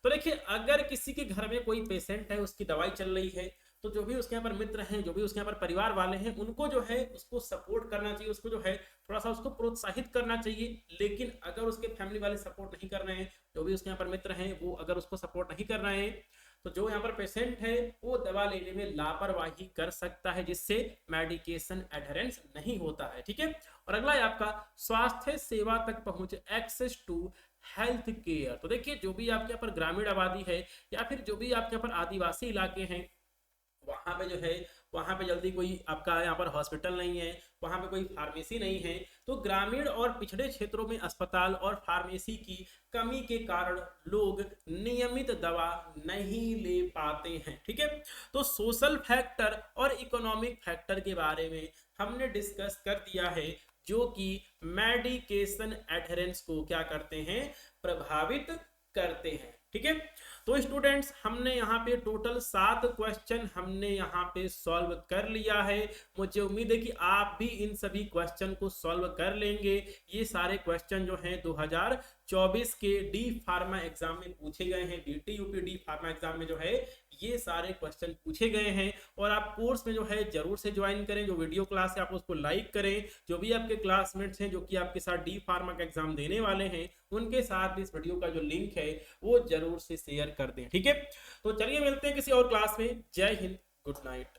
तो देखिए अगर किसी के घर में कोई पेशेंट है, उसकी दवाई चल रही है, तो जो भी उसके यहाँ पर मित्र हैं, जो भी उसके यहाँ पर परिवार वाले हैं, उनको जो है उसको सपोर्ट करना चाहिए, उसको जो है थोड़ा सा उसको प्रोत्साहित करना चाहिए। लेकिन अगर उसके फैमिली वाले सपोर्ट नहीं कर रहे हैं, जो भी उसके यहाँ पर मित्र हैं वो अगर उसको सपोर्ट नहीं कर रहे हैं, तो जो यहाँ पर पेशेंट है वो दवा लेने में लापरवाही कर सकता है, जिससे मेडिकेशन एडहेरेंस नहीं होता है। ठीक है, और अगला है आपका स्वास्थ्य सेवा तक पहुंच, एक्सेस टू हेल्थ केयर। तो देखिए जो भी आपके यहाँ पर ग्रामीण आबादी है या फिर जो भी आपके यहाँ पर आदिवासी इलाके हैं, वहां पे जो है वहां पे जल्दी कोई आपका यहाँ पर हॉस्पिटल नहीं है, वहां पे कोई फार्मेसी नहीं है, तो ग्रामीण और पिछड़े क्षेत्रों में अस्पताल और फार्मेसी की कमी के कारण लोग नियमित दवा नहीं ले पाते हैं। ठीक है, तो सोशल फैक्टर और इकोनॉमिक फैक्टर के बारे में हमने डिस्कस कर दिया है, जो कि मेडिकेशन एडहेरेंस को क्या करते हैं, प्रभावित करते हैं। ठीक है, तो स्टूडेंट्स हमने यहाँ पे टोटल 7 क्वेश्चन हमने यहाँ पे सॉल्व कर लिया है। मुझे उम्मीद है कि आप भी इन सभी क्वेश्चन को सॉल्व कर लेंगे। ये सारे क्वेश्चन जो हैं 2024 के डी फार्मा एग्जाम में पूछे गए हैं, BT UP D pharma exam में जो है ये सारे क्वेश्चन पूछे गए हैं। और आप कोर्स में जो है जरूर से ज्वाइन करें, जो वीडियो क्लास है आप उसको लाइक करें, जो भी आपके क्लासमेट्स हैं जो कि आपके साथ डी फार्मा का एग्जाम देने वाले हैं उनके साथ भी इस वीडियो का जो लिंक है वो जरूर से शेयर कर दें। ठीक है, तो चलिए मिलते हैं किसी और क्लास में। जय हिंद, गुड नाइट।